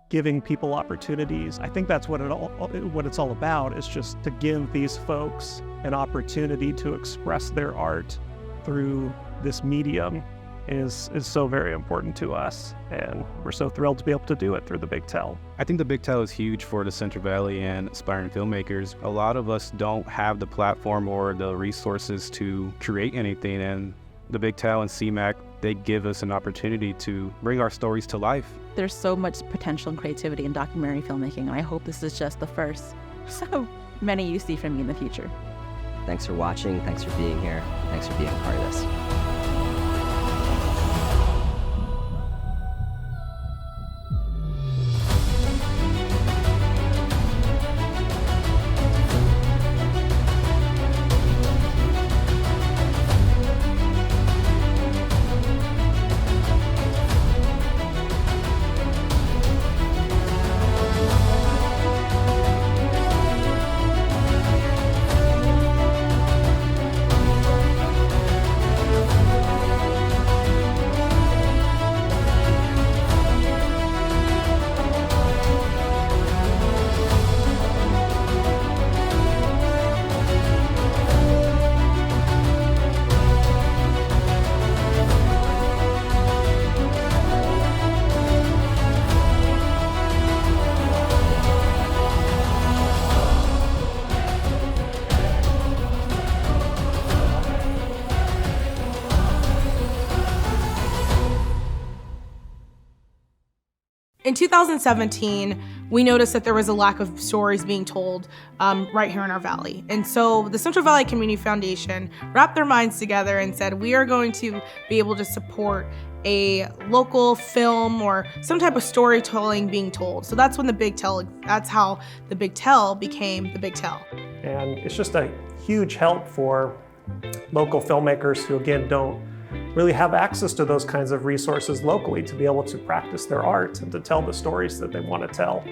giving people opportunities. I think that's what it's all about, is just to give these folks an opportunity to express their art through this medium is so very important to us, and we're so thrilled to be able to do it through the Big Tell. I think the Big Tell is huge for the Central Valley and aspiring filmmakers. A lot of us don't have the platform or the resources to create anything, and the Big Tell and CMAC, they give us an opportunity to bring our stories to life. There's so much potential and creativity in documentary filmmaking, and I hope this is just the first so many you see from me in the future. Thanks for watching, thanks for being here, thanks for being a part of this. In 2017, we noticed that there was a lack of stories being told right here in our valley. And so the Central Valley Community Foundation wrapped their minds together and said, we are going to be able to support a local film or some type of storytelling being told. So that's when that's how the Big Tell became the Big Tell. And it's just a huge help for local filmmakers who, again, don't really have access to those kinds of resources locally to be able to practice their art and to tell the stories that they want to tell.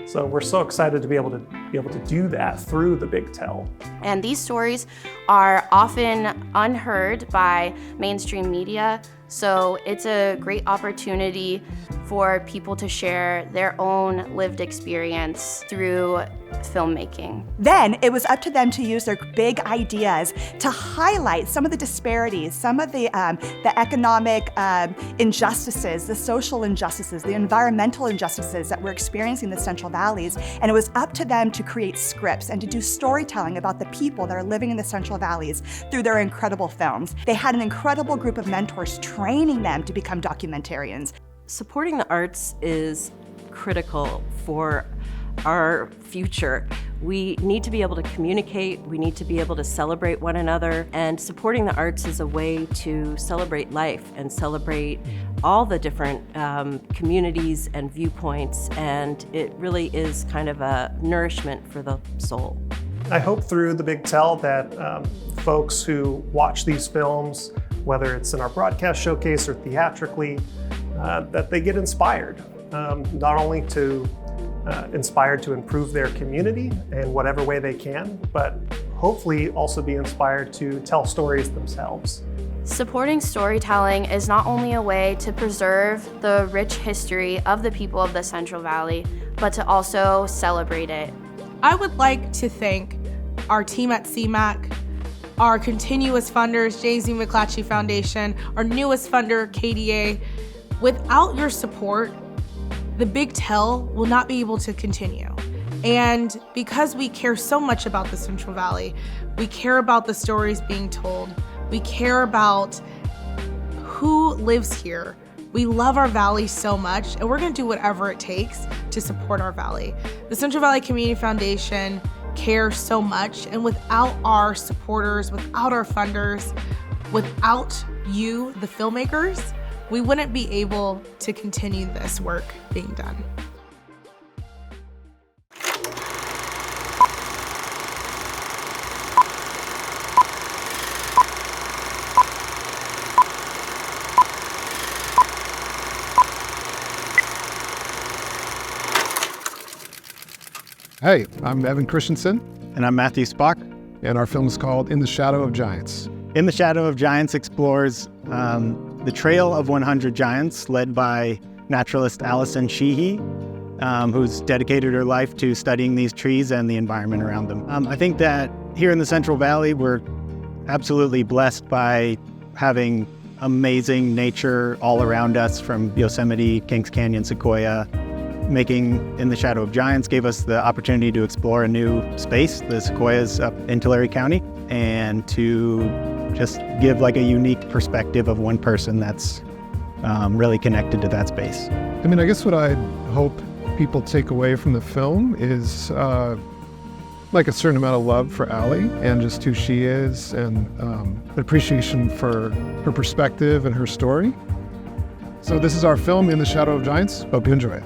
So we're so excited to be able to do that through the Big Tell. And these stories are often unheard by mainstream media, so it's a great opportunity for people to share their own lived experience through filmmaking. Then it was up to them to use their big ideas to highlight some of the disparities, some of the economic injustices, the social injustices, the environmental injustices that we're experiencing in the Central Valleys. And it was up to them to create scripts and to do storytelling about the people that are living in the Central Valleys through their incredible films. They had an incredible group of mentors training them to become documentarians. Supporting the arts is critical for our future. We need to be able to communicate, we need to be able to celebrate one another, and supporting the arts is a way to celebrate life and celebrate all the different communities and viewpoints, and it really is kind of a nourishment for the soul. I hope through the Big Tell that folks who watch these films, whether it's in our broadcast showcase or theatrically, that they get inspired, not only to inspired to improve their community in whatever way they can, but hopefully also be inspired to tell stories themselves. Supporting storytelling is not only a way to preserve the rich history of the people of the Central Valley, but to also celebrate it. I would like to thank our team at CMAC, our continuous funders, Jay-Z McClatchy Foundation, our newest funder, KDA. Without your support, the Big Tell will not be able to continue. And because we care so much about the Central Valley, we care about the stories being told, we care about who lives here. We love our valley so much, and we're gonna do whatever it takes to support our valley. The Central Valley Community Foundation cares so much, and without our supporters, without our funders, without you, the filmmakers, we wouldn't be able to continue this work being done. Hey, I'm Evan Christensen. And I'm Matthew Spock. And our film is called In the Shadow of Giants. In the Shadow of Giants explores the trail of 100 giants led by naturalist Alison Sheehy. who's dedicated her life to studying these trees and the environment around them. I think that here in the Central Valley, we're absolutely blessed by having amazing nature all around us, from Yosemite, Kings Canyon, Sequoia. Making In the Shadow of Giants gave us the opportunity to explore a new space, the sequoias up in Tulare County, and to just give like a unique perspective of one person that's really connected to that space. I mean, I guess what I hope people take away from the film is like a certain amount of love for Allie and just who she is, and appreciation for her perspective and her story. So this is our film, In the Shadow of Giants. Hope you enjoy it.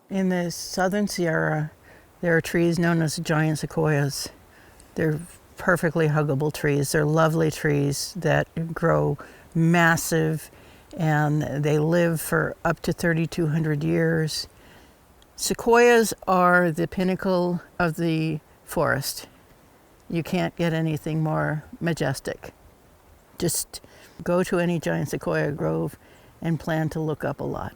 In the southern Sierra, there are trees known as giant sequoias. They're perfectly huggable trees. They're lovely trees that grow massive, and they live for up to 3,200 years. Sequoias are the pinnacle of the forest. You can't get anything more majestic. Just go to any giant sequoia grove and plan to look up a lot.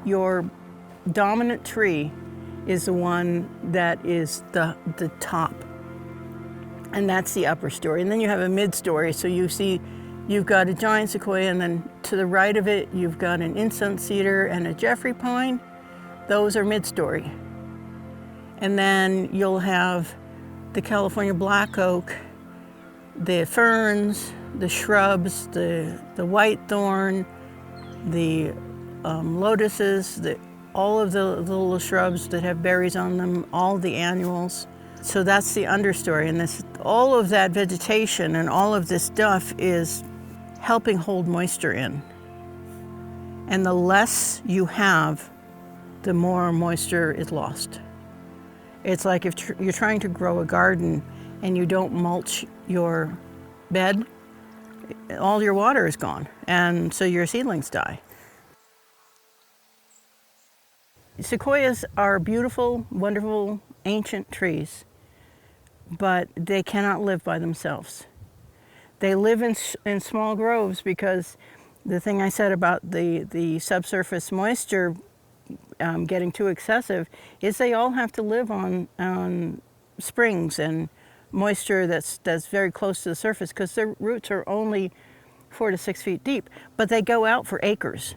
Your dominant tree is the one that is the top, and that's the upper story. And then you have a mid-story, so you've got a giant sequoia, and then to the right of it, you've got an incense cedar and a Jeffrey pine. Those are mid-story. And then you'll have the California black oak, the ferns, the shrubs, the white thorn, the lotuses, all of the little shrubs that have berries on them, all the annuals. So that's the understory, and all of that vegetation and all of this stuff is helping hold moisture in. And the less you have, the more moisture is lost. It's like if you're trying to grow a garden and you don't mulch your bed, all your water is gone, and so your seedlings die. Sequoias are beautiful, wonderful, ancient trees, but they cannot live by themselves. They live in small groves because the thing I said about the subsurface moisture getting too excessive is they all have to live on springs and moisture that's very close to the surface, because their roots are only 4 to 6 feet deep, but they go out for acres.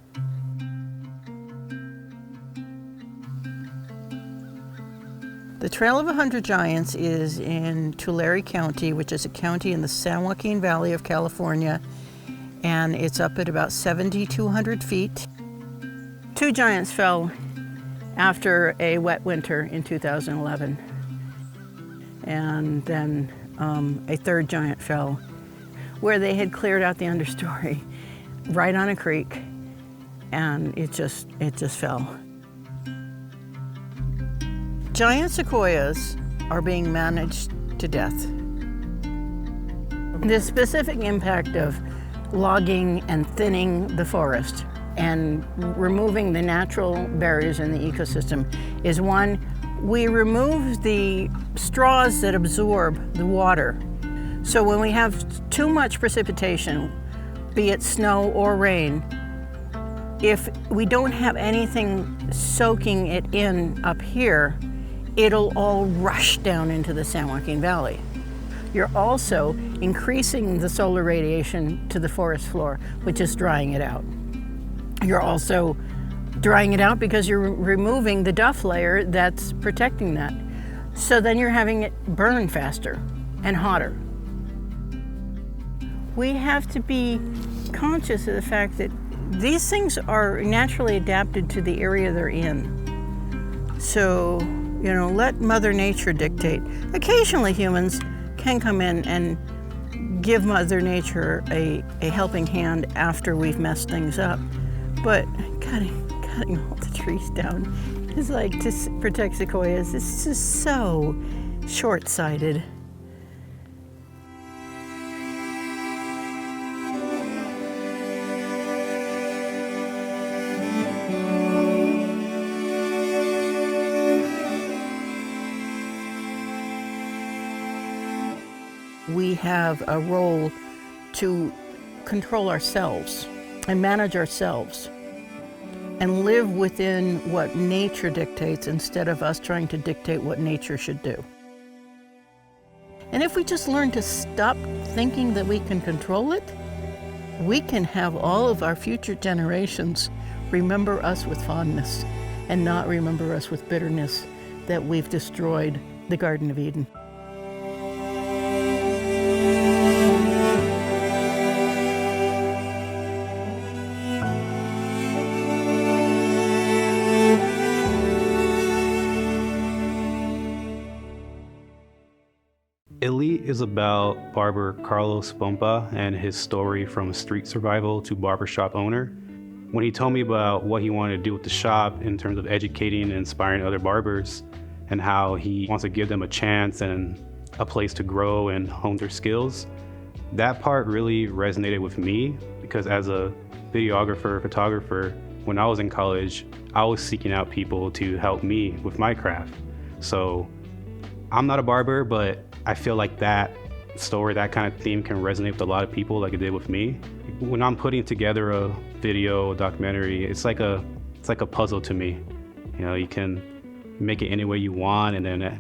The Trail of 100 Giants is in Tulare County, which is a county in the San Joaquin Valley of California, and it's up at about 7,200 feet. 2 giants fell after a wet winter in 2011, and then a 3rd giant fell where they had cleared out the understory right on a creek, and it just fell. Giant sequoias are being managed to death. The specific impact of logging and thinning the forest and removing the natural barriers in the ecosystem is, one, we remove the straws that absorb the water. So when we have too much precipitation, be it snow or rain, if we don't have anything soaking it in up here, it'll all rush down into the San Joaquin Valley. You're also increasing the solar radiation to the forest floor, which is drying it out. You're also drying it out because you're removing the duff layer that's protecting that. So then you're having it burn faster and hotter. We have to be conscious of the fact that these things are naturally adapted to the area they're in. So, let Mother Nature dictate. Occasionally humans can come in and give Mother Nature a helping hand after we've messed things up. But cutting all the trees down is like to protect sequoias. It's just so short-sighted. We have a role to control ourselves and manage ourselves and live within what nature dictates instead of us trying to dictate what nature should do. And if we just learn to stop thinking that we can control it, we can have all of our future generations remember us with fondness and not remember us with bitterness that we've destroyed the Garden of Eden. Elite is about barber Carlos Pompa and his story from street survival to barbershop owner. When he told me about what he wanted to do with the shop in terms of educating and inspiring other barbers and how he wants to give them a chance and a place to grow and hone their skills, that part really resonated with me because as a videographer, photographer, when I was in college, I was seeking out people to help me with my craft. So I'm not a barber, but I feel like that story, that kind of theme can resonate with a lot of people like it did with me. When I'm putting together a video, a documentary, it's like a puzzle to me. You know, you can make it any way you want,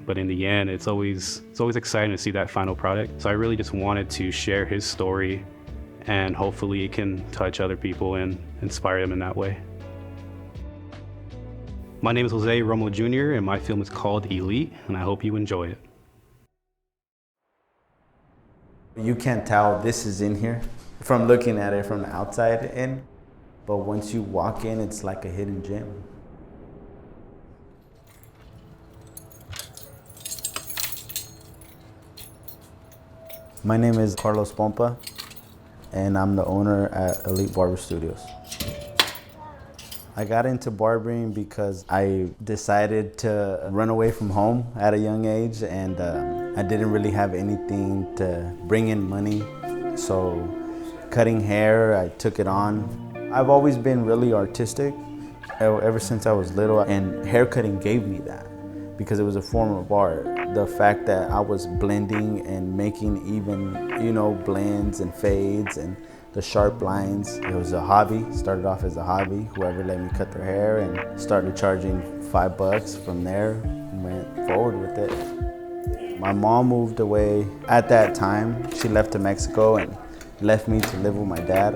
but in the end, it's always exciting to see that final product. So I really just wanted to share his story, and hopefully it can touch other people and inspire them in that way. My name is Jose Romo Jr., and my film is called Elite, and I hope you enjoy it. You can't tell this is in here from looking at it from the outside in, but once you walk in, it's like a hidden gem. My name is Carlos Pompa, and I'm the owner at Elite Barber Studios. I got into barbering because I decided to run away from home at a young age, and I didn't really have anything to bring in money. So cutting hair, I took it on. I've always been really artistic ever since I was little, and haircutting gave me that because it was a form of art. The fact that I was blending and making even, blends and fades and the sharp lines. It was a hobby, started off as a hobby. Whoever let me cut their hair, and started charging $5 from there and went forward with it. My mom moved away at that time. She left to Mexico and left me to live with my dad.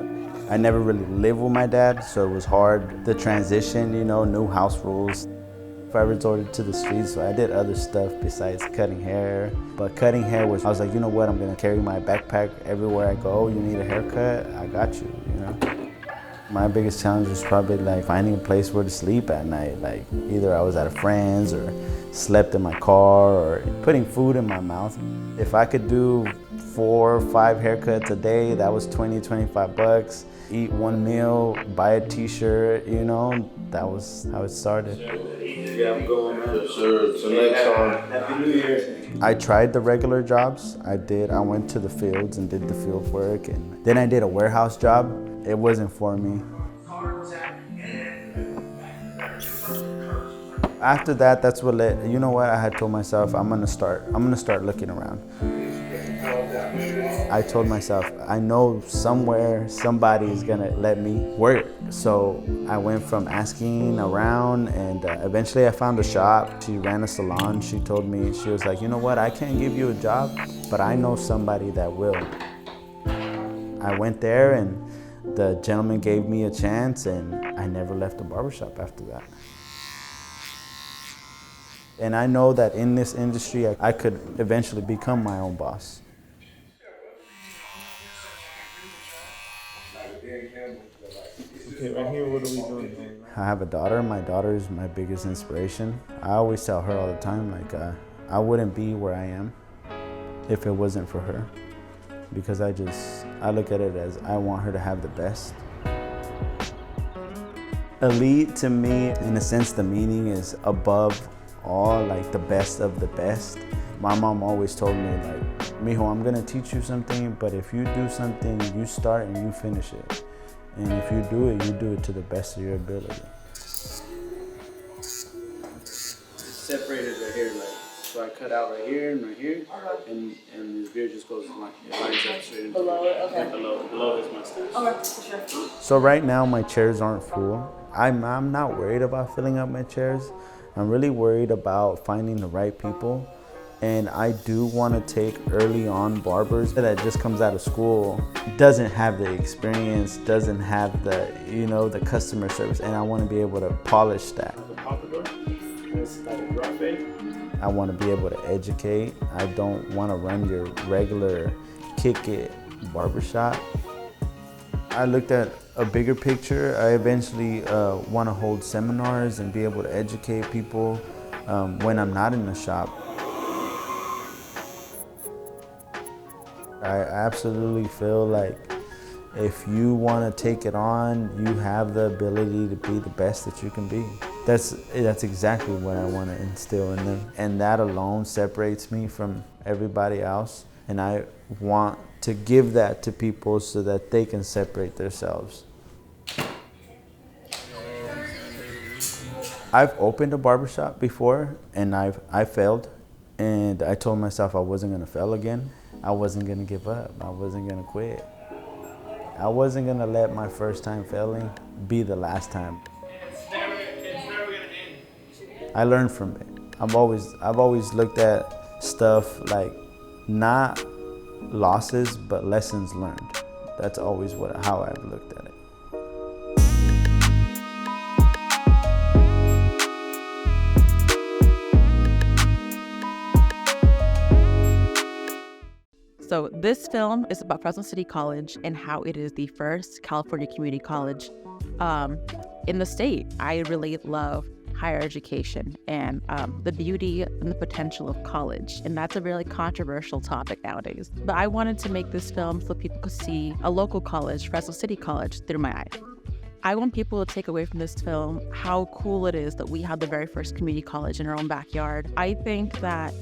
I never really lived with my dad, so it was hard. The transition, new house rules. I resorted to the streets, so I did other stuff besides cutting hair. But cutting hair I was like, you know what, I'm gonna carry my backpack everywhere I go. You need a haircut, I got you, My biggest challenge was probably like finding a place where to sleep at night. Like either I was at a friend's or slept in my car or putting food in my mouth. If I could do 4 or 5 haircuts a day, that was $20-25. Eat one meal, buy a t-shirt, that was how it started. Yeah, I'm going, man. Yes, sir. Till next time. Happy New Year. I tried the regular jobs. I went to the fields and did the field work, and then I did a warehouse job. It wasn't for me. After that, that's what I had told myself, I'm gonna start looking around. I told myself, I know somewhere somebody is gonna let me work. So I went from asking around, and eventually I found a shop. She ran a salon. She told me, she was like, you know what, I can't give you a job, but I know somebody that will. I went there, and the gentleman gave me a chance, and I never left the barbershop after that. And I know that in this industry, I could eventually become my own boss. Okay, right here, what are we doing? I have a daughter. My daughter is my biggest inspiration. I always tell her all the time, I wouldn't be where I am if it wasn't for her. Because I look at it as I want her to have the best. Elite to me, in a sense, the meaning is above all, like the best of the best. My mom always told me, Mijo, I'm gonna teach you something, but if you do something, you start and you finish it. And if you do it to the best of your ability. Separated right here, So I cut out right here, and and this beard just goes like it lines up straight into Below it, okay. Yeah, below his mustache. Okay, for sure. So right now my chairs aren't full. I'm not worried about filling up my chairs. I'm really worried about finding the right people. And I do want to take early on barbers that just comes out of school, doesn't have the experience, doesn't have the, the customer service, and I want to be able to polish that. The pompadour, it's like a drop fade. I want to be able to educate. I don't want to run your regular kick it barbershop. I looked at a bigger picture. I eventually want to hold seminars and be able to educate people when I'm not in the shop. I absolutely feel like if you want to take it on, you have the ability to be the best that you can be. That's exactly what I want to instill in them. And that alone separates me from everybody else. And I want to give that to people so that they can separate themselves. I've opened a barbershop before and I failed. And I told myself I wasn't going to fail again. I wasn't going to give up. I wasn't going to quit. I wasn't going to let my first time failing be the last time. It's never going to end. I learned from it. I've always looked at stuff like not losses, but lessons learned. That's always how I've looked at it. So this film is about Fresno City College and how it is the first California community college in the state. I really love higher education and the beauty and the potential of college. And that's a really controversial topic nowadays. But I wanted to make this film so people could see a local college, Fresno City College, through my eyes. I want people to take away from this film how cool it is that we have the very first community college in our own backyard. I think that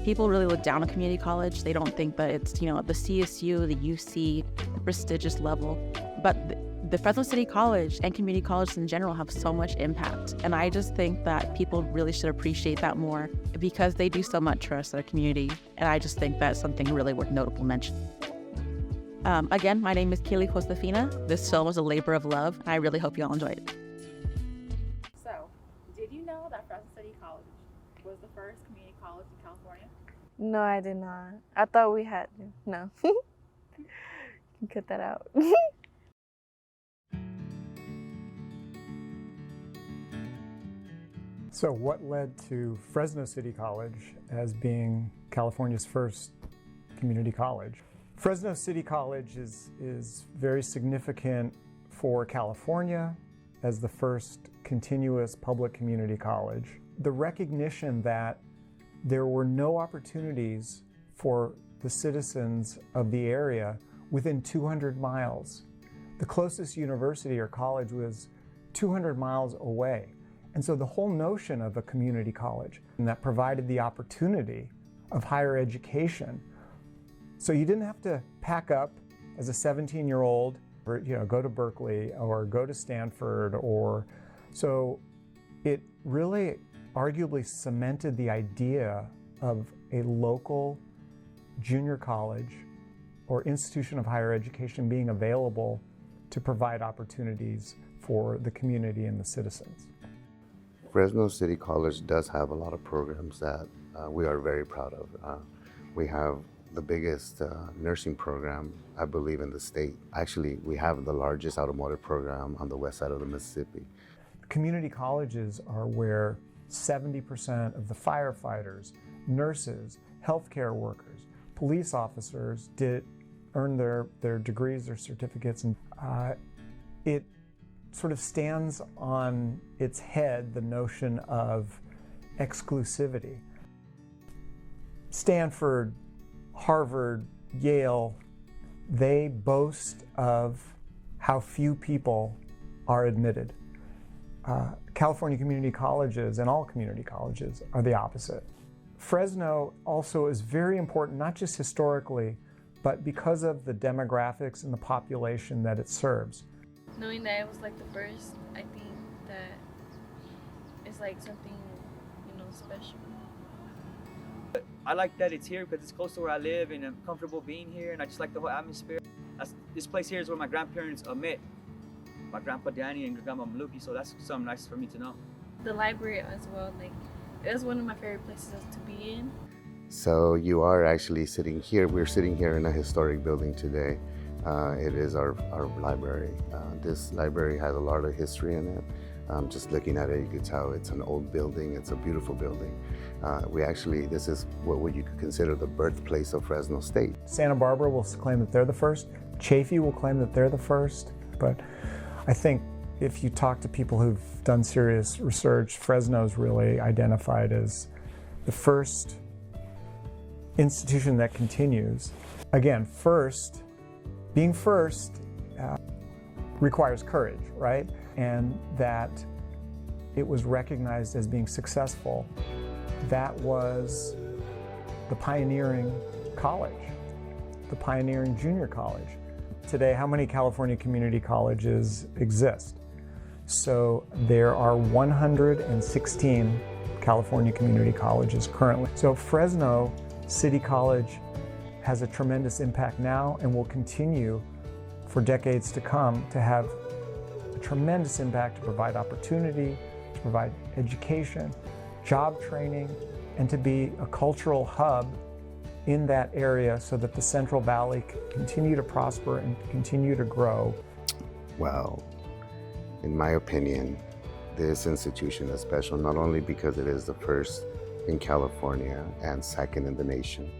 people really look down on community college. They don't think that it's, the CSU, the UC, the prestigious level. But the Fresno City College and community colleges in general have so much impact. And I just think that people really should appreciate that more because they do so much for us in our community. And I just think that's something really worth notable mention. Again, my name is Kaylee Josefina. This film was a labor of love, and I really hope you all enjoyed it. So, did you know that Fresno City College was the first community college in California? No, I did not. I thought we had to. No. You can cut that out. So what led to Fresno City College as being California's first community college? Fresno City College is very significant for California as the first continuous public community college. The recognition that there were no opportunities for the citizens of the area within 200 miles. The closest university or college was 200 miles away. And so the whole notion of a community college that provided the opportunity of higher education. So you didn't have to pack up as a 17-year-old, or, go to Berkeley or go to Stanford, so it really arguably cemented the idea of a local junior college or institution of higher education being available to provide opportunities for the community and the citizens. Fresno City College does have a lot of programs that we are very proud of. We have the biggest nursing program, I believe, in the state. Actually, we have the largest automotive program on the west side of the Mississippi. Community colleges are where 70% of the firefighters, nurses, healthcare workers, police officers earn their degrees, their certificates, and it sort of stands on its head the notion of exclusivity. Stanford, Harvard, Yale, they boast of how few people are admitted. California community colleges and all community colleges are the opposite. Fresno also is very important, not just historically, but because of the demographics and the population that it serves. Knowing that it was like the first, I think that it's like something, special. I like that it's here because it's close to where I live and I'm comfortable being here, and I just like the whole atmosphere. This place here is where my grandparents met. My grandpa Danny and grandma Maluki, so that's something nice for me to know. The library as well, like it was one of my favorite places to be in. So you are actually sitting here. We're sitting here in a historic building today. It is our library. This library has a lot of history in it. Just looking at it, you could tell it's an old building. It's a beautiful building. This is what you could consider the birthplace of Fresno State. Santa Barbara will claim that they're the first. Chaffee will claim that they're the first. But I think if you talk to people who've done serious research, Fresno's really identified as the first institution that continues. Again, being first requires courage, right? And that it was recognized as being successful. That was the pioneering college, the pioneering junior college. Today, how many California community colleges exist? So there are 116 California community colleges currently. So Fresno City College has a tremendous impact now and will continue for decades to come to have a tremendous impact to provide opportunity, to provide education, job training, and to be a cultural hub in that area so that the Central Valley can continue to prosper and continue to grow. Well, in my opinion, this institution is special not only because it is the first in California and second in the nation,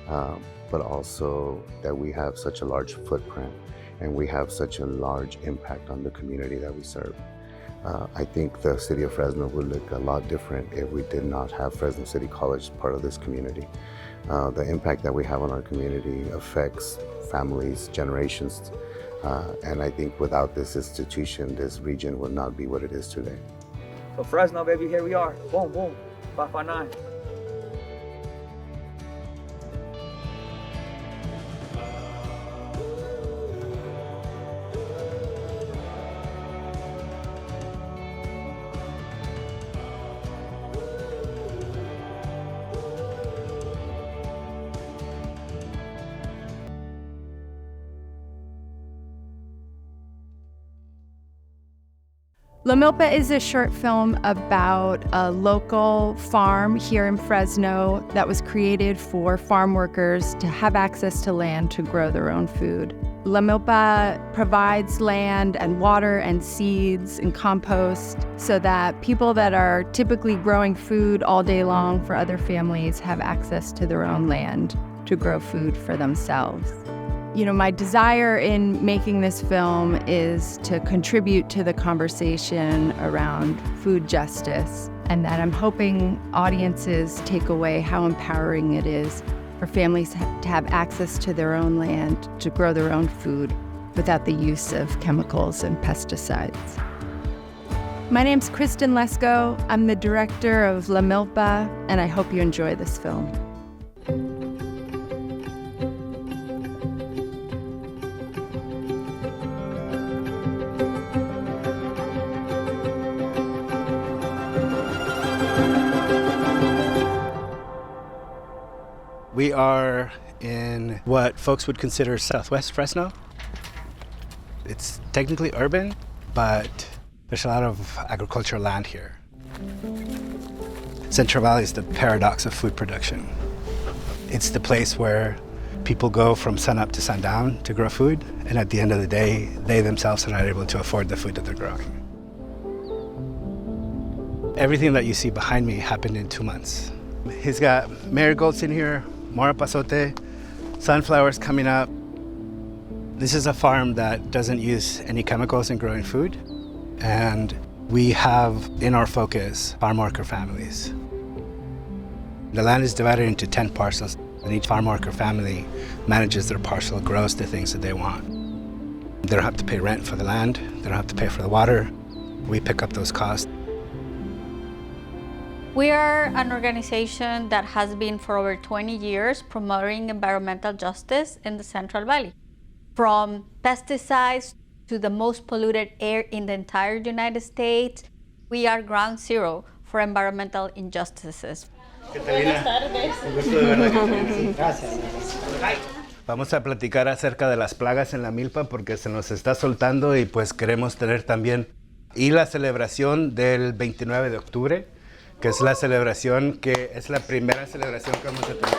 but also that we have such a large footprint and we have such a large impact on the community that we serve. I think the city of Fresno would look a lot different if we did not have Fresno City College part of this community. The impact that we have on our community affects families, generations, and I think without this institution, this region would not be what it is today. So Fresno, baby, here we are. Boom, boom, 559. La Milpa is a short film about a local farm here in Fresno that was created for farm workers to have access to land to grow their own food. La Milpa provides land and water and seeds and compost so that people that are typically growing food all day long for other families have access to their own land to grow food for themselves. You know, my desire in making this film is to contribute to the conversation around food justice, and that I'm hoping audiences take away how empowering it is for families to have access to their own land, to grow their own food without the use of chemicals and pesticides. My name's Kristen Lesko. I'm the director of La Milpa, and I hope you enjoy this film. We are in what folks would consider Southwest Fresno. It's technically urban, but there's a lot of agricultural land here. Central Valley is the paradox of food production. It's the place where people go from sunup to sundown to grow food, and at the end of the day, they themselves are not able to afford the food that they're growing. Everything that you see behind me happened in 2 months. He's got marigolds in here, mora pasote, sunflowers coming up. This is a farm that doesn't use any chemicals in growing food, and we have in our focus farm worker families. The land is divided into 10 parcels, and each farm worker family manages their parcel, grows the things that they want. They don't have to pay rent for the land, they don't have to pay for the water. We pick up those costs. We are an organization that has been for over 20 years promoting environmental justice in the Central Valley. From pesticides to the most polluted air in the entire United States, we are ground zero for environmental injustices. Buenas tardes. Un gusto de verla. Gracias. Vamos a platicar acerca de las plagas en la milpa porque se nos está soltando y pues queremos tener también la celebración del 29 de octubre, que es la celebración que es la primera celebración que vamos a tener.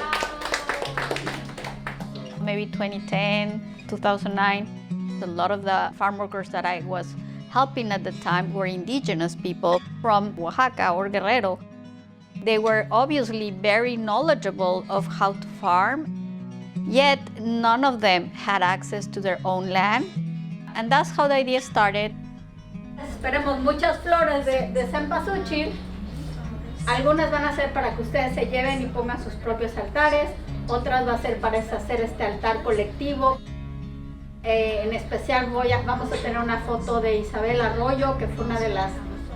Maybe 2010, 2009, a lot of the farm workers that I was helping at the time were indigenous people from Oaxaca or Guerrero. They were obviously very knowledgeable of how to farm, yet none of them had access to their own land. And that's how the idea started. Esperemos muchas flores de cempasúchil. Algunas van a ser para que ustedes se lleven y pongan sus propios altares, otras va a ser para hacer este altar colectivo. En especial vamos a tener una foto de Isabel Arroyo, que fue una de las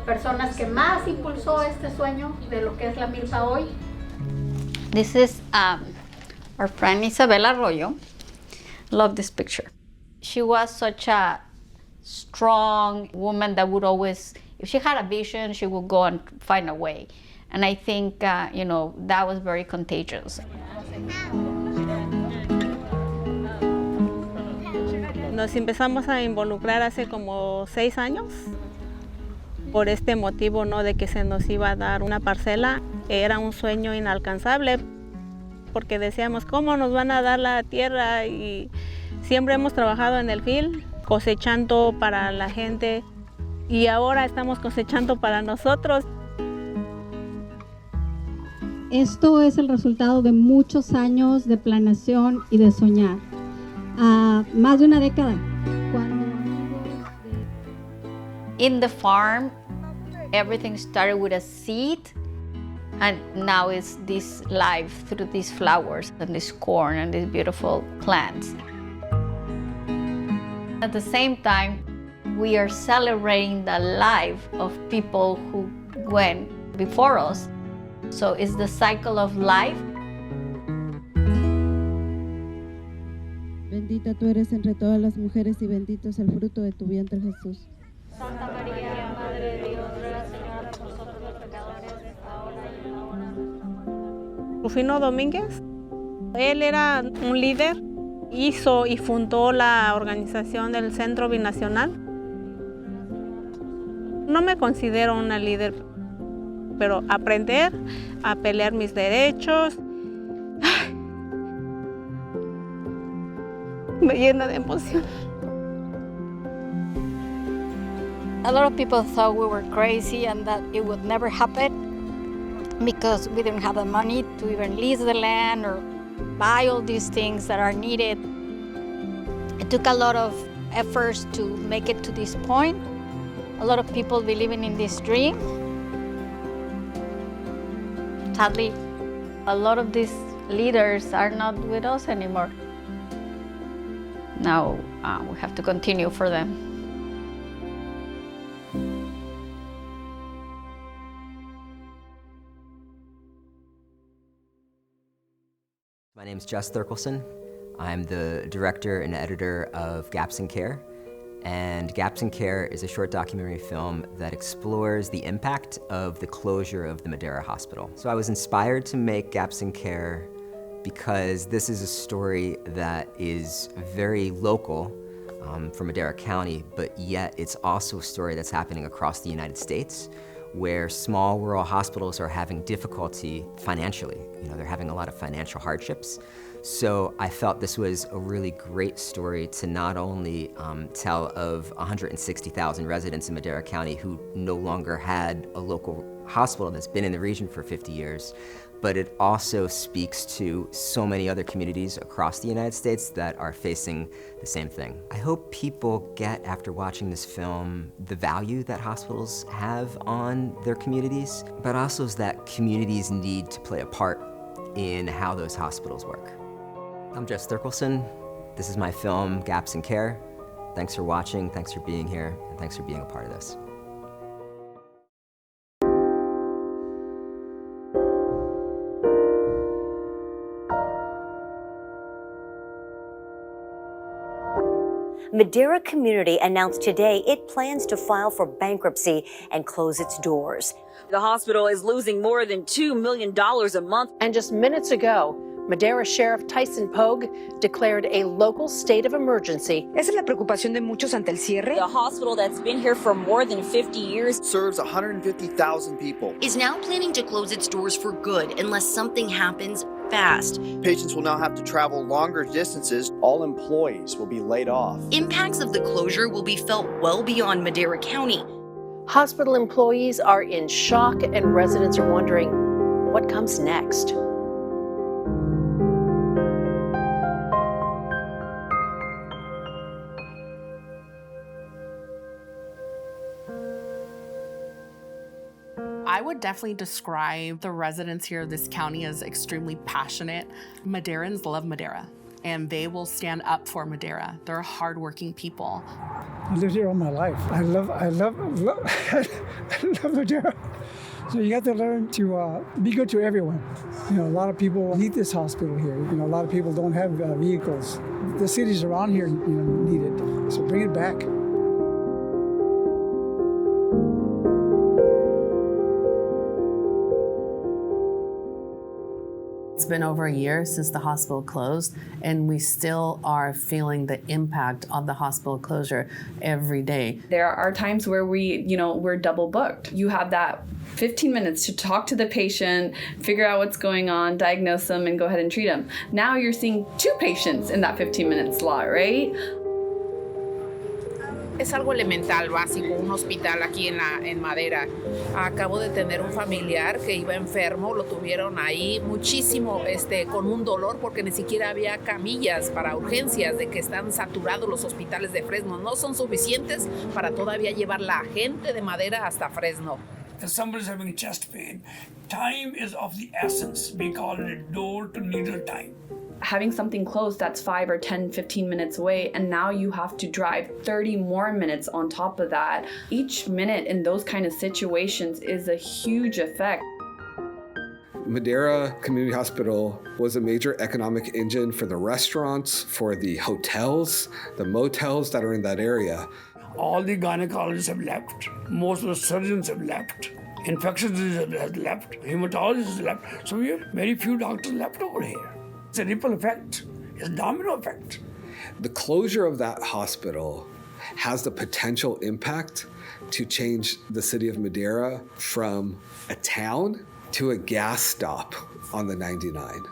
personas que más impulsó este sueño de lo que es la milpa hoy. This is our friend Isabel Arroyo. Love this picture. She was such a strong woman that would always, if she had a vision, she would go and find a way. And I think, that was very contagious. Nos empezamos a involucrar hace como 6 años por este motivo, ¿no? De que se nos iba a dar una parcela. Era un sueño inalcanzable porque decíamos, ¿cómo nos van a dar la tierra? Y siempre hemos trabajado en el field, cosechando para la gente y ahora estamos cosechando para nosotros. Esto es el resultado de muchos años de planeación y de soñar. Más de una década. In the farm, everything started with a seed, and now it's this life through these flowers and this corn and these beautiful plants. At the same time, we are celebrating the life of people who went before us. So it's the cycle of life. Bendita tú eres entre todas las mujeres y bendito es el fruto de tu vientre, Jesús. Santa María, Madre de Dios, ruega, Señora, por nosotros los pecadores, ahora y en la hora de nuestra muerte. Rufino Domínguez, él era un líder, hizo y fundó la organización del Centro Binacional. No me considero una líder, pero aprender a pelear mis derechos me llena de emoción. A lot of people thought we were crazy and that it would never happen because we didn't have the money to even lease the land or buy all these things that are needed. It took a lot of efforts to make it to this point. A lot of people believing in this dream. Sadly, a lot of these leaders are not with us anymore. Now we have to continue for them. My name is Jess Thurkelson. I'm the director and editor of Gaps in Care. And Gaps in Care is a short documentary film that explores the impact of the closure of the Madera Hospital. So I was inspired to make Gaps in Care because this is a story that is very local for Madera County, but yet it's also a story that's happening across the United States, where small rural hospitals are having difficulty financially. They're having a lot of financial hardships. So I felt this was a really great story to not only tell of 160,000 residents in Madera County who no longer had a local hospital that's been in the region for 50 years, but it also speaks to so many other communities across the United States that are facing the same thing. I hope people get, after watching this film, the value that hospitals have on their communities, but also is that communities need to play a part in how those hospitals work. I'm Jess Thurkelson. This is my film, Gaps in Care. Thanks for watching, thanks for being here, and thanks for being a part of this. Madera Community announced today it plans to file for bankruptcy and close its doors. The hospital is losing more than $2 million a month. And just minutes ago, Madera Sheriff Tyson Pogue declared a local state of emergency. Esa es la preocupación de muchos ante el cierre. The hospital that's been here for more than 50 years serves 150,000 people. Is now planning to close its doors for good unless something happens fast. Patients will now have to travel longer distances. All employees will be laid off. Impacts of the closure will be felt well beyond Madera County. Hospital employees are in shock and residents are wondering what comes next. I would definitely describe the residents here of this county as extremely passionate. Maderans love Madera, and they will stand up for Madera. They're hardworking people. I lived here all my life. I love Madera. So you got to learn to be good to everyone. You know, a lot of people need this hospital here. You know, a lot of people don't have vehicles. The cities around here, need it. So bring it back. It's been over a year since the hospital closed, and we still are feeling the impact of the hospital closure every day. There are times where we're double booked. You have that 15 minutes to talk to the patient, figure out what's going on, diagnose them, and go ahead and treat them. Now you're seeing 2 patients in that 15-minute slot, right? Es algo elemental, básico, un hospital aquí en Madera. Acabo de tener un familiar que iba enfermo, lo tuvieron ahí muchísimo con un dolor porque ni siquiera había camillas para urgencias, de que están saturados los hospitales de Fresno. No son suficientes para todavía llevar la gente de Madera hasta Fresno. If somebody's having chest pain, time is of the essence. We call it door to needle time. Having something close that's 5 or 10, 15 minutes away, and now you have to drive 30 more minutes on top of that. Each minute in those kind of situations is a huge effect. Madera Community Hospital was a major economic engine for the restaurants, for the hotels, the motels that are in that area. All the gynecologists have left. Most of the surgeons have left. Infectious diseases have left. Hematologists have left. So we have very few doctors left over here. It's a ripple effect. It's a domino effect. The closure of that hospital has the potential impact to change the city of Madera from a town to a gas stop on the 99.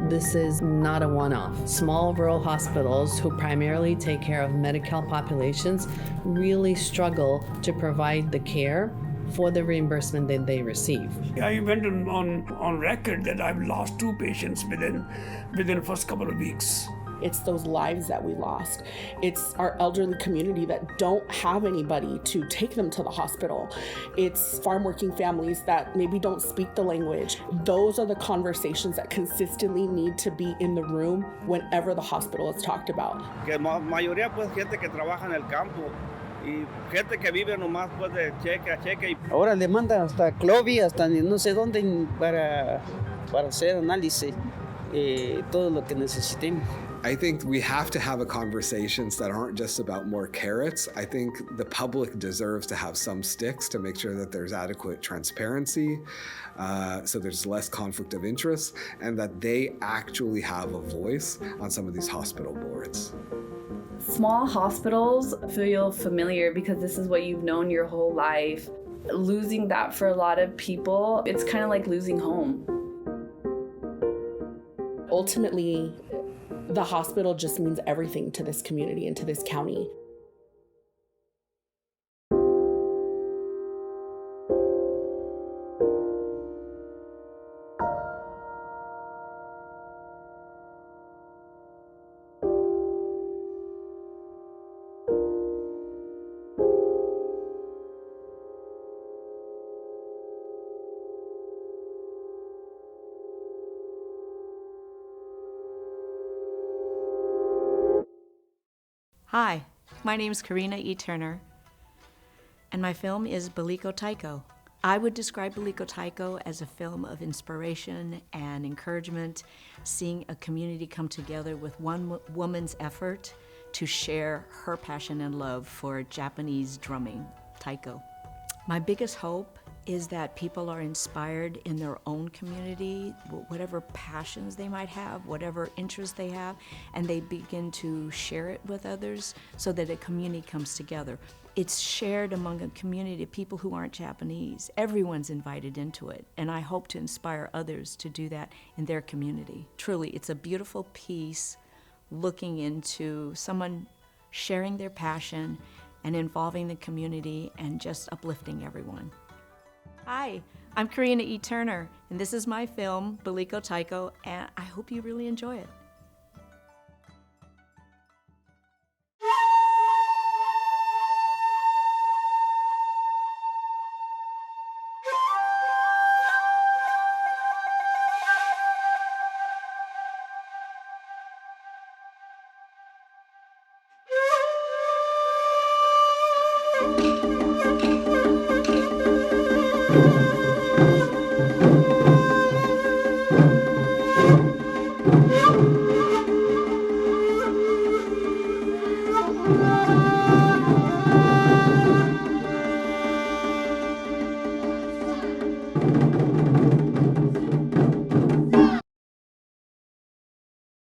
This is not a one-off. Small rural hospitals who primarily take care of Medi-Cal populations really struggle to provide the care for the reimbursement that they receive. I went on record that I've lost 2 patients within the first couple of weeks. It's those lives that we lost. It's our elderly community that don't have anybody to take them to the hospital. It's farm working families that maybe don't speak the language. Those are the conversations that consistently need to be in the room whenever the hospital is talked about. Que mayoría pues gente que trabaja en el campo y gente que vive nomás pues de cheque a cheque. Ahora le manda hasta Clovis, hasta no sé dónde para hacer análisis, todo lo que necesitemos. I think we have to have conversations that aren't just about more carrots. I think the public deserves to have some sticks to make sure that there's adequate transparency, so there's less conflict of interest, and that they actually have a voice on some of these hospital boards. Small hospitals feel familiar because this is what you've known your whole life. Losing that for a lot of people, it's kind of like losing home. Ultimately, the hospital just means everything to this community and to this county. My name is Karina E. Turner, and my film is Baliko Taiko, I would describe Baliko Taiko as a film of inspiration and encouragement, seeing a community come together with one woman's effort to share her passion and love for Japanese drumming, taiko. My biggest hope is that people are inspired in their own community, whatever passions they might have, whatever interests they have, and they begin to share it with others so that a community comes together. It's shared among a community of people who aren't Japanese. Everyone's invited into it, and I hope to inspire others to do that in their community. Truly, it's a beautiful piece looking into someone sharing their passion and involving the community and just uplifting everyone. Hi, I'm Karina E. Turner, and this is my film, Baliko Taiko, and I hope you really enjoy it.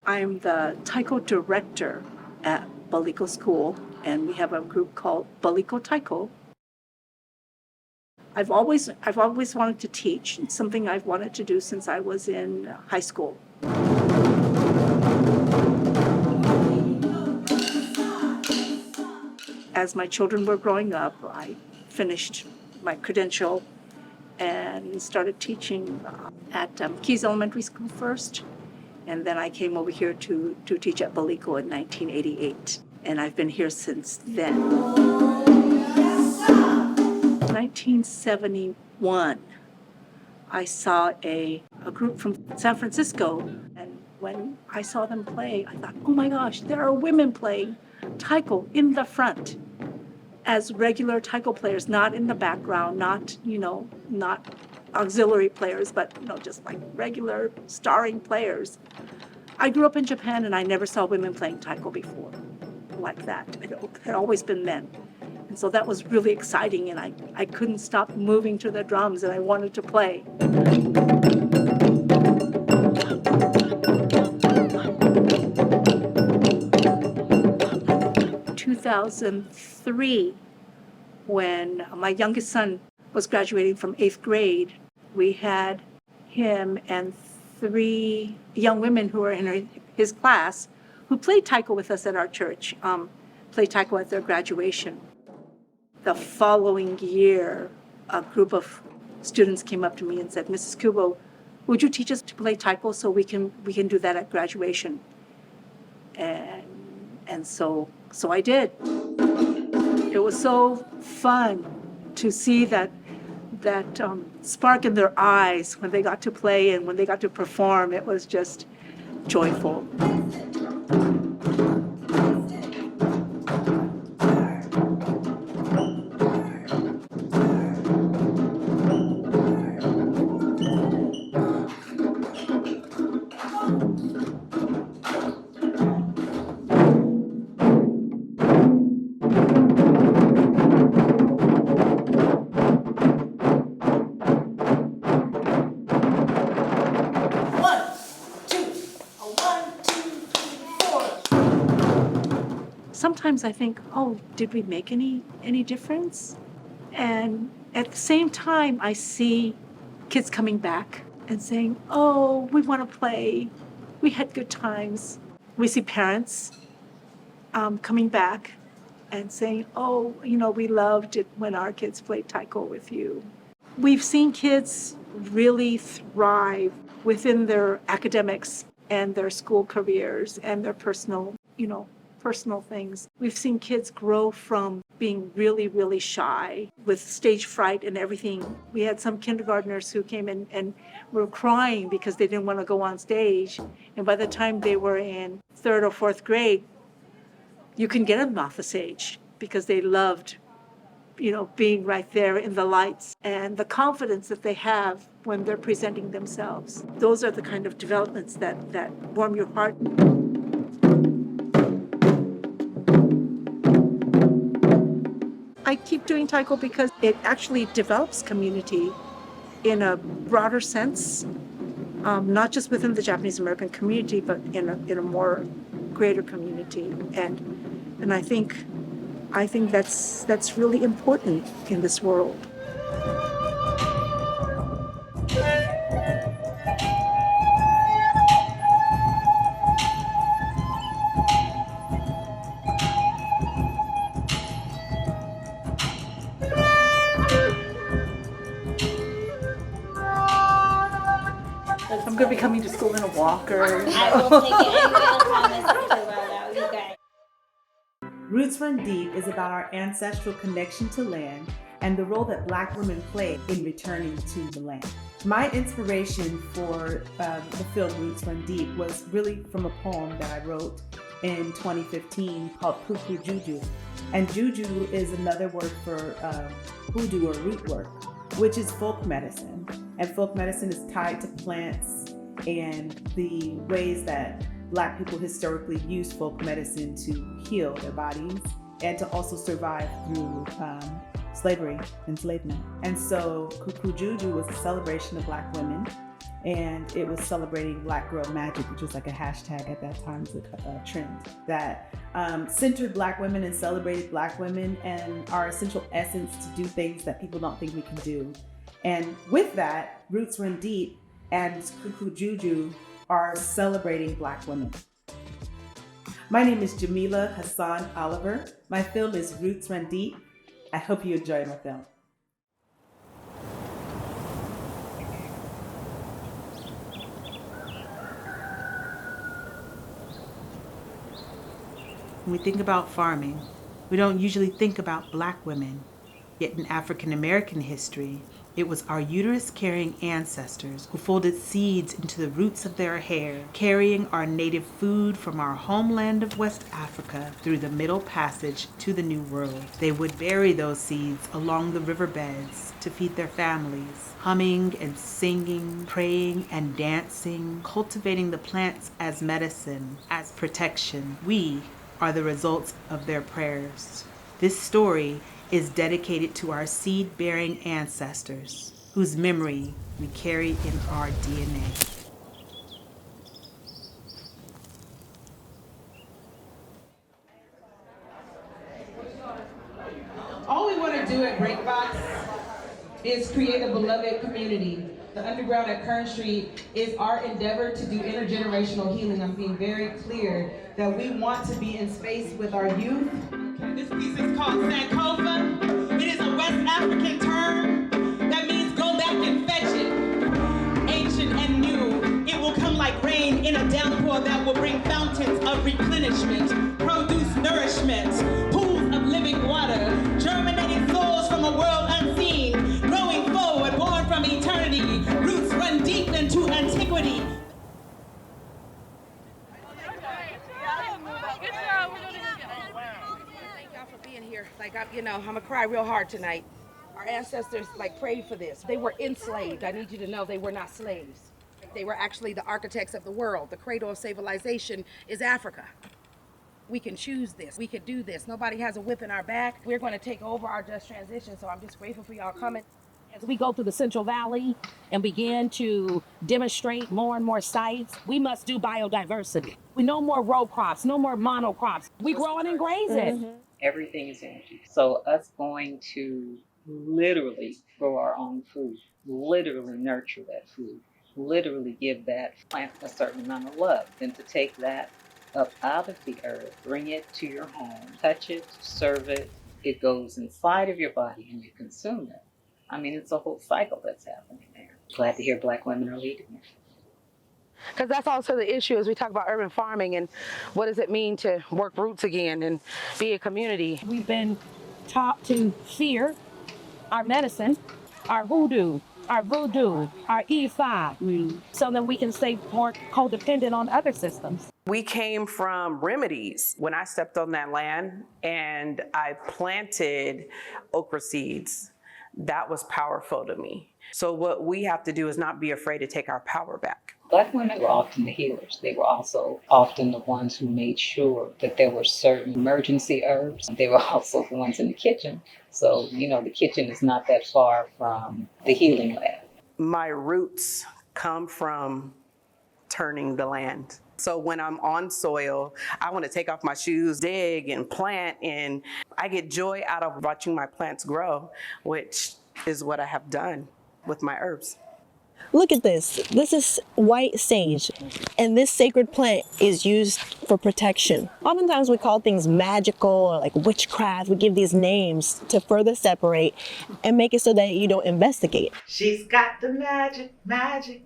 I'm the taiko director at Baliko School, and we have a group called Baliko Taiko. I've always wanted to teach. It's something I've wanted to do since I was in high school. As my children were growing up, I finished my credential and started teaching at Keys Elementary School first. And then I came over here to teach at Baliko in 1988. And I've been here since then. 1971, I saw a group from San Francisco. And when I saw them play, I thought, oh my gosh, there are women playing taiko in the front as regular taiko players, not in the background, not auxiliary players, but just like regular starring players. I grew up in Japan and I never saw women playing taiko before like that. It had always been men. And so that was really exciting, and I couldn't stop moving to the drums, and I wanted to play. 2003, when my youngest son was graduating from 8th grade, we had him and 3 young women who were in his class who played taiko with us at our church, played taiko at their graduation. The following year, a group of students came up to me and said, Mrs. Kubo, would you teach us to play taiko so we can do that at graduation? And so I did. It was so fun to see that spark in their eyes when they got to play and when they got to perform. It was just joyful. Sometimes I think, oh, did we make any difference? And at the same time, I see kids coming back and saying, oh, we want to play. We had good times. We see parents coming back and saying, oh, we loved it when our kids played taiko with you. We've seen kids really thrive within their academics and their school careers and their personal things. We've seen kids grow from being really, really shy with stage fright and everything. We had some kindergartners who came in and were crying because they didn't want to go on stage. And by the time they were in 3rd or 4th grade, you can get them off the stage because they loved being right there in the lights and the confidence that they have when they're presenting themselves. Those are the kind of developments that warm your heart. I keep doing taiko because it actually develops community in a broader sense, not just within the Japanese American community, but in a more greater community. And I think that's really important in this world. I'm going to be coming to school in a walker. I will take it. I promise to do well. That would be great. Roots Run Deep is about our ancestral connection to land and the role that Black women play in returning to the land. My inspiration for the film Roots Run Deep was really from a poem that I wrote in 2015 called Puku Juju. And Juju is another word for hoodoo or root work, which is folk medicine. And folk medicine is tied to plants and the ways that Black people historically use folk medicine to heal their bodies and to also survive through slavery, enslavement. And so Kuku Juju was a celebration of Black women, and it was celebrating Black Girl Magic, which was like a hashtag at that time, it was a trend that centered Black women and celebrated Black women and our essential essence to do things that people don't think we can do. And with that, Roots Run Deep and Kuku Juju are celebrating Black women. My name is Jamila Hassan Oliver. My film is Roots Run Deep. I hope you enjoy my film. When we think about farming, we don't usually think about Black women. Yet in African American history, it was our uterus-carrying ancestors who folded seeds into the roots of their hair, carrying our native food from our homeland of West Africa through the Middle Passage to the New World. They would bury those seeds along the riverbeds to feed their families, humming and singing, praying and dancing, cultivating the plants as medicine, as protection. We are the results of their prayers. This story is dedicated to our seed-bearing ancestors, whose memory we carry in our DNA. All we want to do at Breakbox is create a beloved community. The underground at Kern Street is our endeavor to do intergenerational healing. I'm being very clear that we want to be in space with our youth. This piece is called Sankofa. It is a West African term that means go back and fetch it. Ancient and new, it will come like rain in a downpour that will bring fountains of replenishment, produce nourishment, pools of living water, germinating souls from a world unseen, growing forward, born from eternity, roots run deep into antiquity. I'm gonna cry real hard tonight. Our ancestors prayed for this. They were enslaved. I need you to know they were not slaves. They were actually the architects of the world. The cradle of civilization is Africa. We can choose this. We could do this. Nobody has a whip in our back. We're going to take over our just transition. So I'm just grateful for y'all coming. As we go through the Central Valley and begin to demonstrate more and more sites, we must do biodiversity. No more row crops, no more monocrops. We growing and grazing. Mm-hmm. Everything is energy. So us going to literally grow our own food, literally nurture that food, literally give that plant a certain amount of love, then to take that up out of the earth, bring it to your home, touch it, serve it, it goes inside of your body and you consume it. I mean, it's a whole cycle that's happening there. Glad to hear Black women are leading it. Because that's also the issue as we talk about urban farming and what does it mean to work roots again and be a community. We've been taught to fear our medicine, our hoodoo, our voodoo, our Ifa, so that we can stay more codependent on other systems. We came from remedies. When I stepped on that land and I planted okra seeds, that was powerful to me. So what we have to do is not be afraid to take our power back. Black women were often the healers. They were also often the ones who made sure that there were certain emergency herbs. They were also the ones in the kitchen. So, the kitchen is not that far from the healing lab. My roots come from turning the land. So when I'm on soil, I want to take off my shoes, dig and plant, and I get joy out of watching my plants grow, which is what I have done with my herbs. Look at this. This is white sage, and this sacred plant is used for protection. Oftentimes we call things magical or like witchcraft. We give these names to further separate and make it so that you don't investigate. She's got the magic, magic.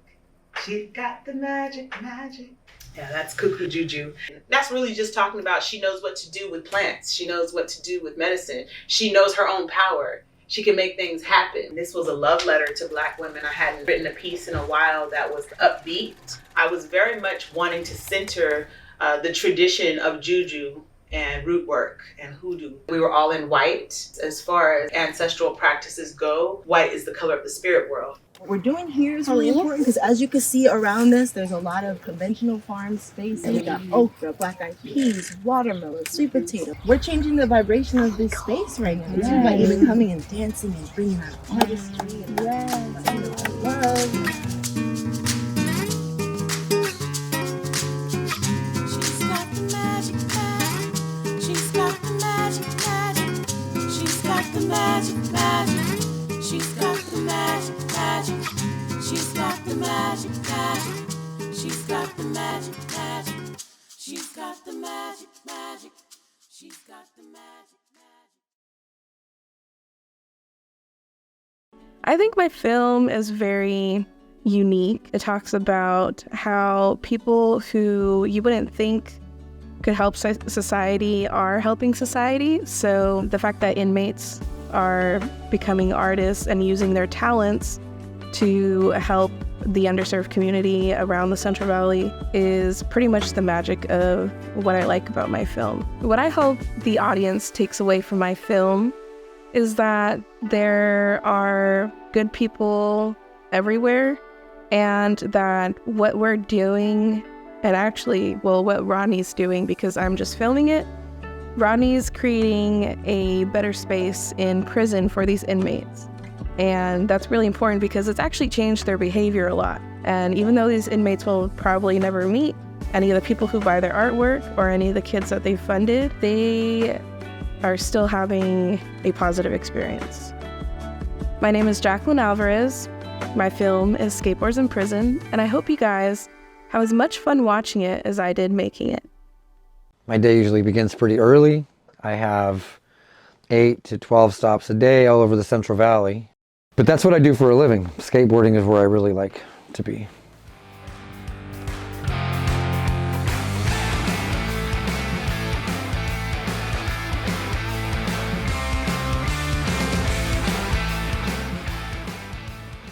She's got the magic, magic. Yeah, that's cuckoo juju. That's really just talking about she knows what to do with plants. She knows what to do with medicine. She knows her own power. She can make things happen. This was a love letter to Black women. I hadn't written a piece in a while that was upbeat. I was very much wanting to center the tradition of juju and root work and hoodoo. We were all in white. As far as ancestral practices go, white is the color of the spirit world. What we're doing here is really important because as you can see around us, there's a lot of conventional farm space. And we got okra, black-eyed peas, watermelon, sweet potato. We're changing the vibration of this space right now. Too, by even coming and dancing and bringing out artistry and love. She's got the magic, magic. She's got the magic, magic. She's got the magic, magic. She's got the magic, magic. She's got the magic, magic. She's got the magic, magic. She's got the magic, magic. She's got the magic, magic. I think my film is very unique. It talks about how people who you wouldn't think could help society are helping society. So the fact that inmates are becoming artists and using their talents to help the underserved community around the Central Valley is pretty much the magic of what I like about my film. What I hope the audience takes away from my film is that there are good people everywhere, and that what we're doing, and actually, what Rodney's doing, because I'm just filming it, Rodney's creating a better space in prison for these inmates. And that's really important because it's actually changed their behavior a lot. And even though these inmates will probably never meet any of the people who buy their artwork or any of the kids that they funded, they are still having a positive experience. My name is Jacqueline Alvarez. My film is Skateboards in Prison, and I hope you guys have as much fun watching it as I did making it. My day usually begins pretty early. I have 8 to 12 stops a day all over the Central Valley. But that's what I do for a living. Skateboarding is where I really like to be.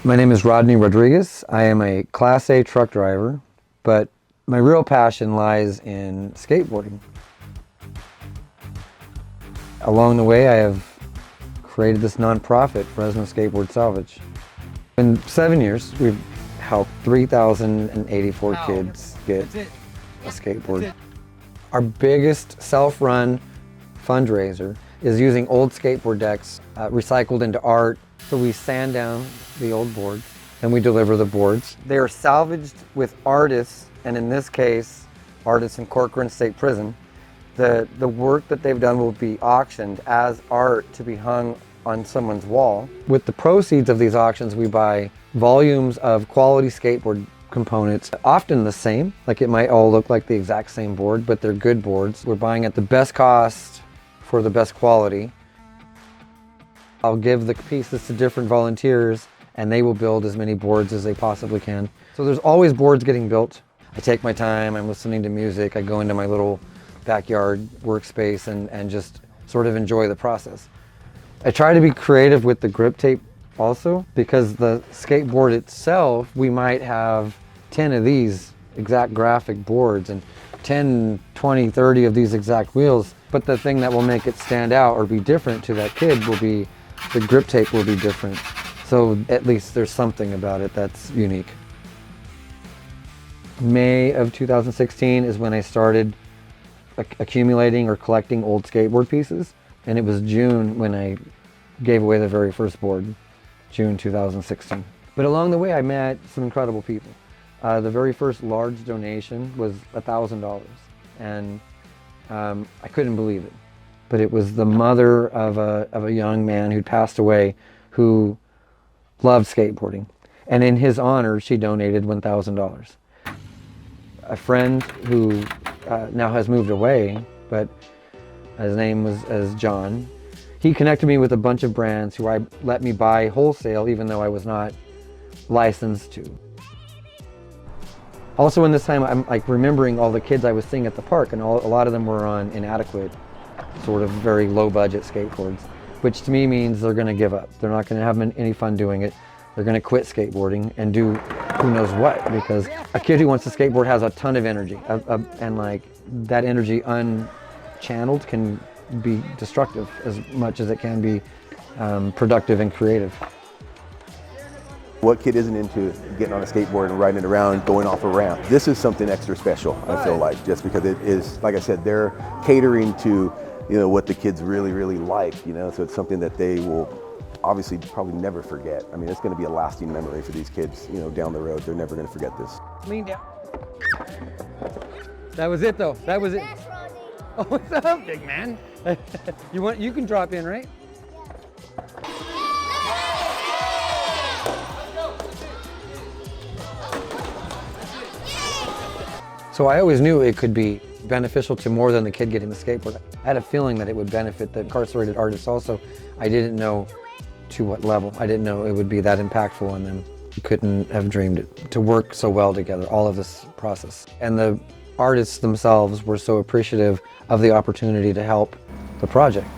My name is Rodney Rodriguez. I am a Class A truck driver, but my real passion lies in skateboarding. Along the way, I have created this nonprofit, Fresno Skateboard Salvage. In 7 years, we've helped 3,084 kids get a skateboard. Our biggest self-run fundraiser is using old skateboard decks recycled into art. So we sand down the old boards and we deliver the boards. They are salvaged with artists, and in this case, artists in Corcoran State Prison. The work that they've done will be auctioned as art to be hung on someone's wall. With the proceeds of these auctions, we buy volumes of quality skateboard components, often the same. Like it might all look like the exact same board, but they're good boards. We're buying at the best cost for the best quality. I'll give the pieces to different volunteers and they will build as many boards as they possibly can. So there's always boards getting built. I take my time, I'm listening to music, I go into my little backyard workspace and just sort of enjoy the process. I try to be creative with the grip tape also, because the skateboard itself, we might have 10 of these exact graphic boards and 10, 20, 30 of these exact wheels, but the thing that will make it stand out or be different to that kid will be the grip tape will be different. So at least there's something about it that's unique. May of 2016 is when I started accumulating or collecting old skateboard pieces, and it was June when I gave away the very first board, June 2016. But along the way I met some incredible people. The very first large donation was $1,000, and I couldn't believe it. But it was the mother of a young man who'd passed away who loved skateboarding. And in his honor, she donated $1,000. A friend who now has moved away, but his name was John, he connected me with a bunch of brands who let me buy wholesale even though I was not licensed to. Also in this time, I'm like remembering all the kids I was seeing at the park, and a lot of them were on inadequate, sort of very low budget skateboards, which to me means they're gonna give up. They're not gonna have any fun doing it. They're gonna quit skateboarding and do who knows what, because a kid who wants to skateboard has a ton of energy, and like that energy unchanneled can be destructive as much as it can be productive and creative. What kid isn't into getting on a skateboard and riding it around, going off a ramp? This is something extra special, I feel like, just because it is, like I said, they're catering to, what the kids really, really like, so it's something that they will obviously probably never forget. I mean, it's going to be a lasting memory for these kids, down the road. They're never going to forget this. Lean down. That was it, though. That was it. Oh, what's up, big man? You can drop in, right? So I always knew it could be beneficial to more than the kid getting the skateboard. I had a feeling that it would benefit the incarcerated artists also. I didn't know to what level. I didn't know it would be that impactful on them. You couldn't have dreamed it to work so well together, all of this process. And the artists themselves were so appreciative of the opportunity to help the project.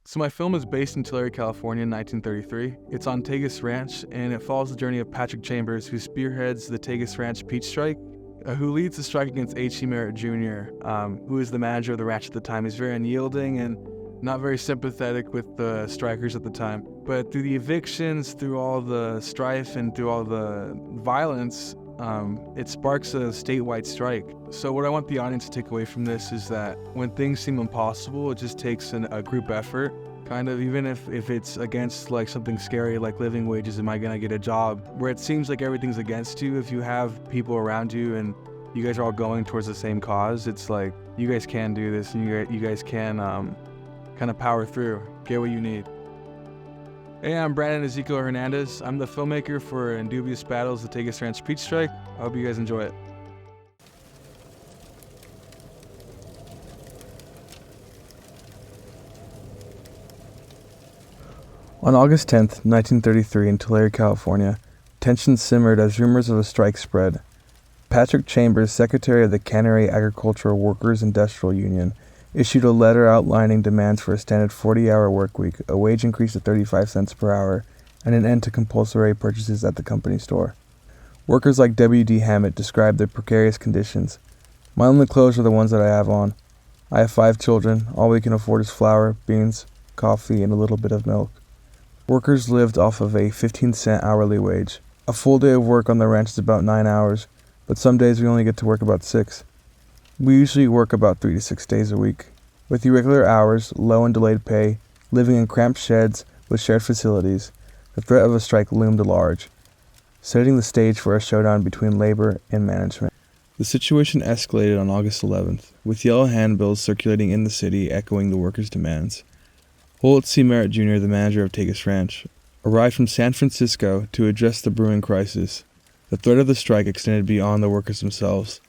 So my film is based in Tulare, California in 1933. It's on Tagus Ranch, and it follows the journey of Patrick Chambers, who spearheads the Tagus Ranch Peach Strike, who leads the strike against H.E. Merritt Jr., who is the manager of the ranch at the time. He's very unyielding and not very sympathetic with the strikers at the time. But through the evictions, through all the strife, and through all the violence, it sparks a statewide strike. So what I want the audience to take away from this is that when things seem impossible, it just takes a group effort. Kind of, even if it's against like something scary like living wages, am I gonna get a job? Where it seems like everything's against you, if you have people around you and you guys are all going towards the same cause, it's like you guys can do this, and you guys can kind of power through, get what you need. Hey, I'm Brandon Ezekiel Hernandez. I'm the filmmaker for Indubious Battles, the Tagus Ranch Peach Strike. I hope you guys enjoy it. On August 10th, 1933 in Tulare, California, tensions simmered as rumors of a strike spread. Patrick Chambers, secretary of the Cannery Agricultural Workers Industrial Union, issued a letter outlining demands for a standard 40-hour work week, a wage increase to 35 cents per hour, and an end to compulsory purchases at the company store. Workers like W.D. Hammett described their precarious conditions. My only clothes are the ones that I have on. I have 5 children. All we can afford is flour, beans, coffee, and a little bit of milk. Workers lived off of a 15-cent hourly wage. A full day of work on the ranch is about 9 hours, but some days we only get to work about 6. We usually work about 3 to 6 days a week. With irregular hours, low and delayed pay, living in cramped sheds with shared facilities, the threat of a strike loomed large, setting the stage for a showdown between labor and management. The situation escalated on August 11th, with yellow handbills circulating in the city echoing the workers' demands. Holt C. Merritt Jr., the manager of Tagus Ranch, arrived from San Francisco to address the brewing crisis. The threat of the strike extended beyond the workers themselves.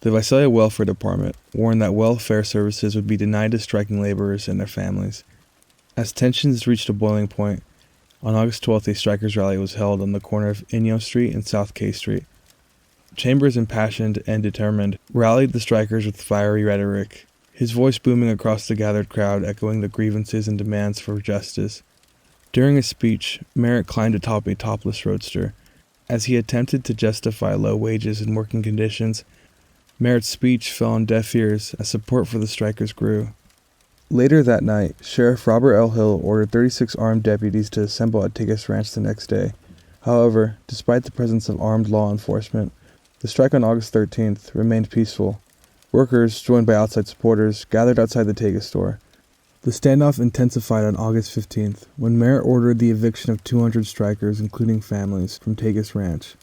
The Visalia Welfare Department warned that welfare services would be denied to striking laborers and their families. As tensions reached a boiling point, on August 12th a strikers' rally was held on the corner of Inyo Street and South K Street. Chambers, impassioned and determined, rallied the strikers with fiery rhetoric, his voice booming across the gathered crowd, echoing the grievances and demands for justice. During his speech, Merritt climbed atop a topless roadster. As he attempted to justify low wages and working conditions, Merritt's speech fell on deaf ears as support for the strikers grew. Later that night, Sheriff Robert L. Hill ordered 36 armed deputies to assemble at Tagus Ranch the next day. However, despite the presence of armed law enforcement, the strike on August 13th remained peaceful. Workers, joined by outside supporters, gathered outside the Tagus store. The standoff intensified on August 15th, when Merritt ordered the eviction of 200 strikers, including families, from Tagus Ranch.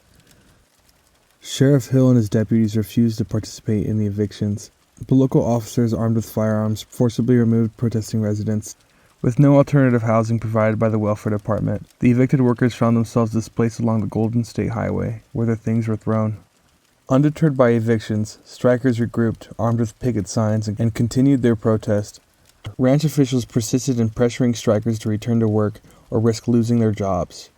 Sheriff Hill and his deputies refused to participate in the evictions, but local officers armed with firearms forcibly removed protesting residents. With no alternative housing provided by the welfare department, the evicted workers found themselves displaced along the Golden State Highway, where their things were thrown. Undeterred by evictions, strikers regrouped, armed with picket signs, and continued their protest. Ranch officials persisted in pressuring strikers to return to work or risk losing their jobs.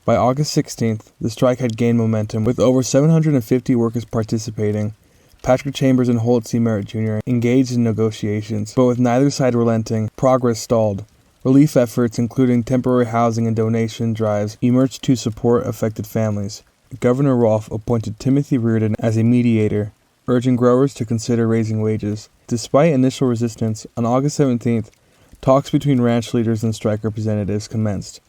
By August 16th, the strike had gained momentum, with over 750 workers participating. Patrick Chambers and Holt C. Merritt Jr. engaged in negotiations, but with neither side relenting, progress stalled. Relief efforts, including temporary housing and donation drives, emerged to support affected families. Governor Rolfe appointed Timothy Reardon as a mediator, urging growers to consider raising wages. Despite initial resistance, on August 17th, talks between ranch leaders and strike representatives commenced.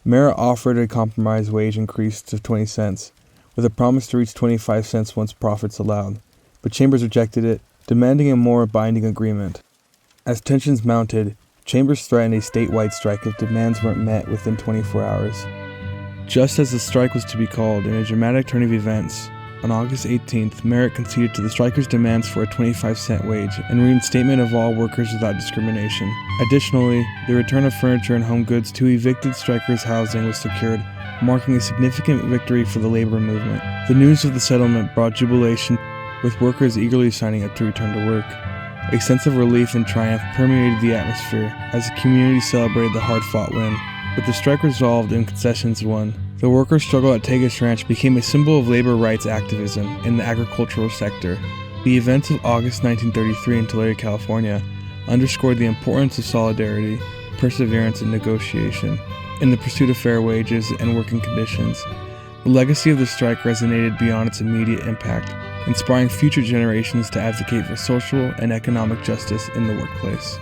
Merritt offered a compromise wage increase to 20 cents, with a promise to reach 25 cents once profits allowed, but Chambers rejected it, demanding a more binding agreement. As tensions mounted, Chambers threatened a statewide strike if demands weren't met within 24 hours. Just as the strike was to be called, in a dramatic turn of events, on August 18th, Merritt conceded to the strikers' demands for a 25-cent wage and reinstatement of all workers without discrimination. Additionally, the return of furniture and home goods to evicted strikers' housing was secured, marking a significant victory for the labor movement. The news of the settlement brought jubilation, with workers eagerly signing up to return to work. A sense of relief and triumph permeated the atmosphere as the community celebrated the hard-fought win. With the strike resolved and concessions won, the workers' struggle at Tagus Ranch became a symbol of labor rights activism in the agricultural sector. The events of August 1933 in Tulare, California, underscored the importance of solidarity, perseverance, and negotiation in the pursuit of fair wages and working conditions. The legacy of the strike resonated beyond its immediate impact, inspiring future generations to advocate for social and economic justice in the workplace.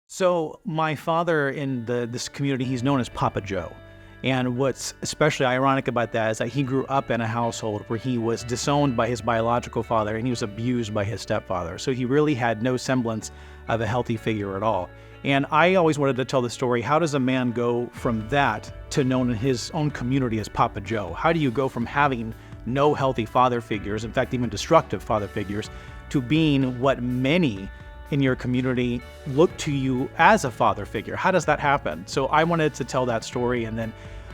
So my father in this community, he's known as Papa Joe. And what's especially ironic about that is that he grew up in a household where he was disowned by his biological father and he was abused by his stepfather. So he really had no semblance of a healthy figure at all. And I always wanted to tell the story, how does a man go from that to known in his own community as Papa Joe? How do you go from having no healthy father figures, in fact even destructive father figures, to being what many in your community look to you as a father figure? How does that happen? So I wanted to tell that story, and then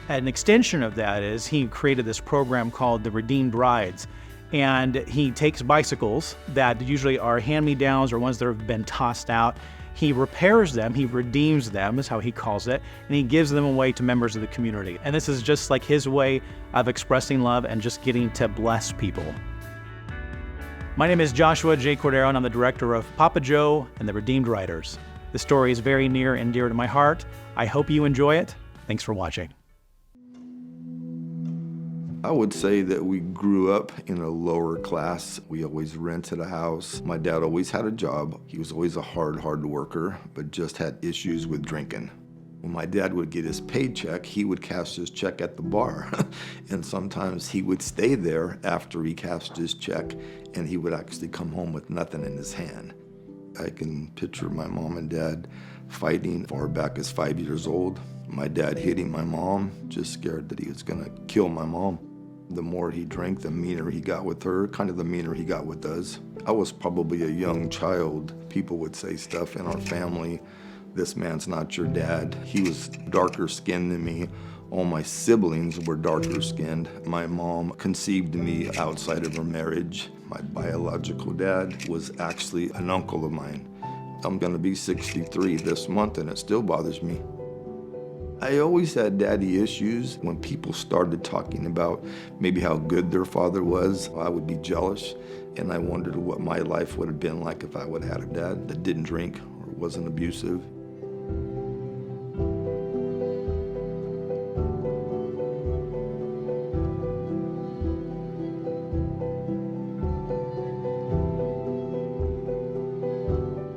an extension of that is he created this program called the Redeemed Brides, and he takes bicycles that usually are hand-me-downs or ones that have been tossed out. He repairs them, he redeems them is how he calls it, and he gives them away to members of the community. And this is just like his way of expressing love and just getting to bless people. My name is Joshua J. Cordero, and I'm the director of Papa Joe and the Redeemed Riders. The story is very near and dear to my heart. I hope you enjoy it. Thanks for watching. I would say that we grew up in a lower class. We always rented a house. My dad always had a job. He was always a hard worker, but just had issues with drinking. When my dad would get his paycheck, he would cash his check at the bar. And sometimes he would stay there after he cashed his check, and he would actually come home with nothing in his hand. I can picture my mom and dad fighting far back as 5 years old. My dad hitting my mom, just scared that he was gonna kill my mom. The more he drank, the meaner he got with her, kind of the meaner he got with us. I was probably a young child. People would say stuff in our family, "This man's not your dad." He was darker skinned than me. All my siblings were darker skinned. My mom conceived me outside of her marriage. My biological dad was actually an uncle of mine. I'm gonna be 63 this month and it still bothers me. I always had daddy issues. When people started talking about maybe how good their father was, I would be jealous, and I wondered what my life would have been like if I would have had a dad that didn't drink or wasn't abusive.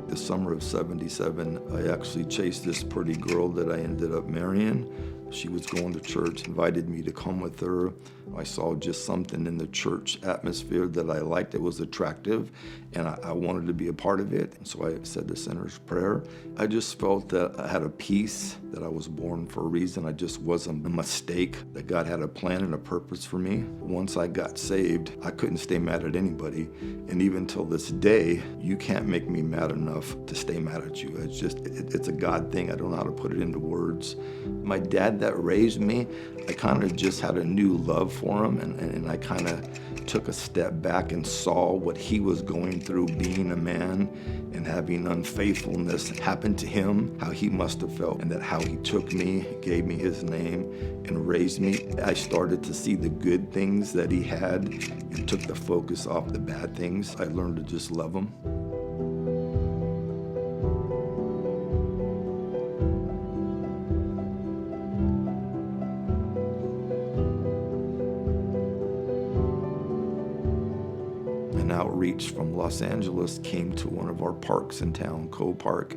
The summer of '77, I actually chased this pretty girl that I ended up marrying. She was going to church, invited me to come with her. I saw just something in the church atmosphere that I liked. It was attractive, and I wanted to be a part of it. And so I said the sinner's prayer. I just felt that I had a peace, that I was born for a reason. I just wasn't a mistake, that God had a plan and a purpose for me. Once I got saved, I couldn't stay mad at anybody. And even till this day, you can't make me mad enough to stay mad at you. It's just, it's a God thing. I don't know how to put it into words. My dad that raised me, I kind of just had a new love for him, and I kind of took a step back and saw what he was going through being a man and having unfaithfulness happen to him, how he must have felt, and that how he took me, gave me his name, and raised me. I started to see the good things that he had and took the focus off the bad things. I learned to just love him. An outreach from Los Angeles came to one of our parks in town, Cove Park,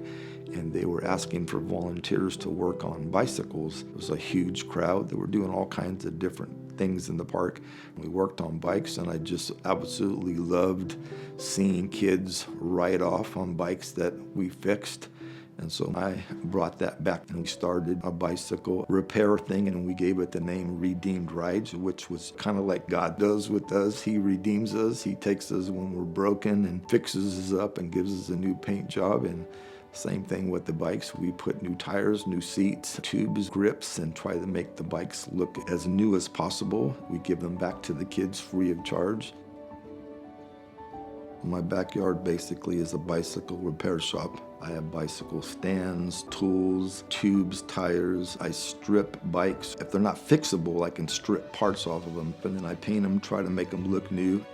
and they were asking for volunteers to work on bicycles. It was a huge crowd. They were doing all kinds of different things in the park. We worked on bikes, and I just absolutely loved seeing kids ride off on bikes that we fixed. And so I brought that back, and we started a bicycle repair thing, and we gave it the name Redeemed Rides, which was kind of like God does with us. He redeems us. He takes us when we're broken and fixes us up and gives us a new paint job. And same thing with the bikes. We put new tires, new seats, tubes, grips, and try to make the bikes look as new as possible. We give them back to the kids free of charge. My backyard basically is a bicycle repair shop. I have bicycle stands, tools, tubes, tires. I strip bikes. If they're not fixable, I can strip parts off of them, and then I paint them, try to make them look new.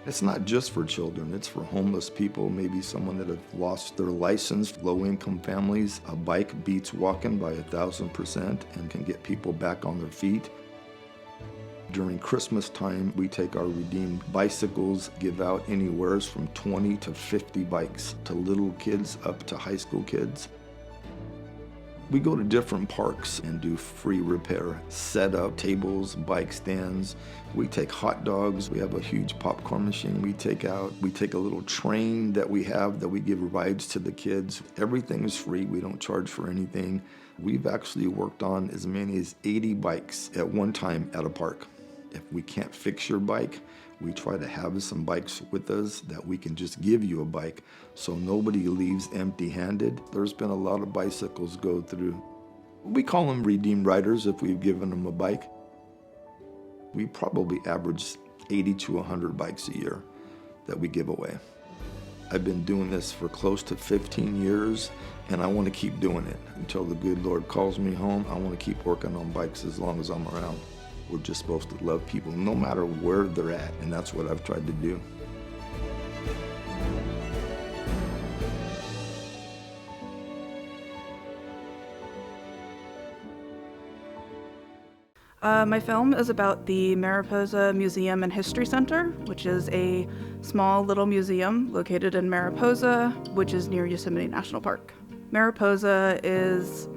It's not just for children, it's for homeless people, maybe someone that have lost their license, low-income families. A bike beats walking by 1,000% and can get people back on their feet. During Christmas time, we take our redeemed bicycles, give out anywhere from 20 to 50 bikes to little kids up to high school kids. We go to different parks and do free repair, set up tables, bike stands. We take hot dogs. We have a huge popcorn machine we take out. We take a little train that we have that we give rides to the kids. Everything is free. We don't charge for anything. We've actually worked on as many as 80 bikes at one time at a park. If we can't fix your bike, we try to have some bikes with us that we can just give you a bike so nobody leaves empty-handed. There's been a lot of bicycles go through. We call them redeemed riders if we've given them a bike. We probably average 80 to 100 bikes a year that we give away. I've been doing this for close to 15 years, and I want to keep doing it until the good Lord calls me home. I want to keep working on bikes as long as I'm around. We're just supposed to love people no matter where they're at, and that's what I've tried to do. My film is about the Mariposa Museum and History Center, which is a small little museum located in Mariposa, which is near Yosemite National Park. Mariposa is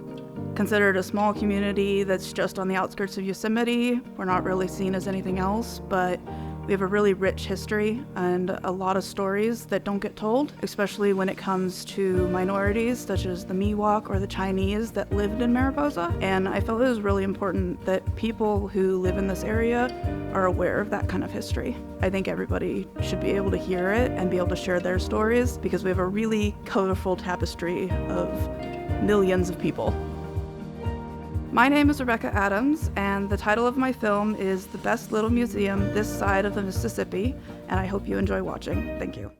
considered a small community that's just on the outskirts of Yosemite. We're not really seen as anything else, but we have a really rich history and a lot of stories that don't get told, especially when it comes to minorities such as the Miwok or the Chinese that lived in Mariposa. And I felt it was really important that people who live in this area are aware of that kind of history. I think everybody should be able to hear it and be able to share their stories because we have a really colorful tapestry of millions of people. My name is Rebecca Adams, and the title of my film is The Best Little Museum This Side of the Mississippi, and I hope you enjoy watching. Thank you.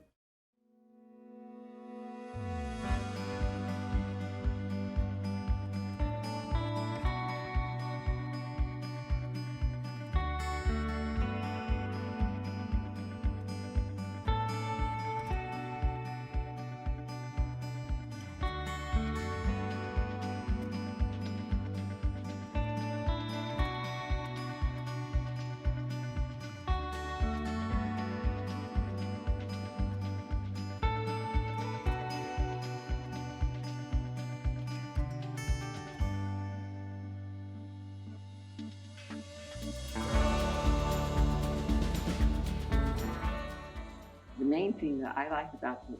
The main thing that I like about the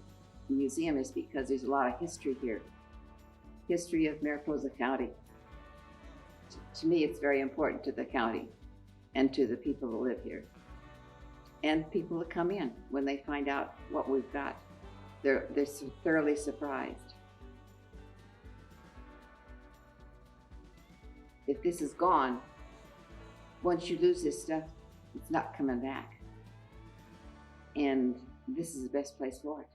museum is because there's a lot of history here. History of Mariposa County. To me, it's very important to the county and to the people who live here. And people that come in when they find out what we've got. They're thoroughly surprised. If this is gone, once you lose this stuff, it's not coming back. And this is the best place for it.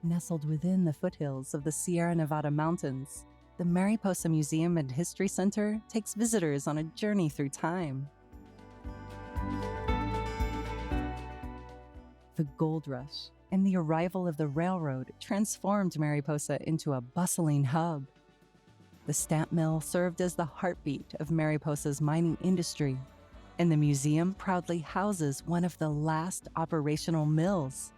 Nestled within the foothills of the Sierra Nevada mountains, the Mariposa Museum and History Center takes visitors on a journey through time. The gold rush and the arrival of the railroad transformed Mariposa into a bustling hub. The stamp mill served as the heartbeat of Mariposa's mining industry, and the museum proudly houses one of the last operational mills.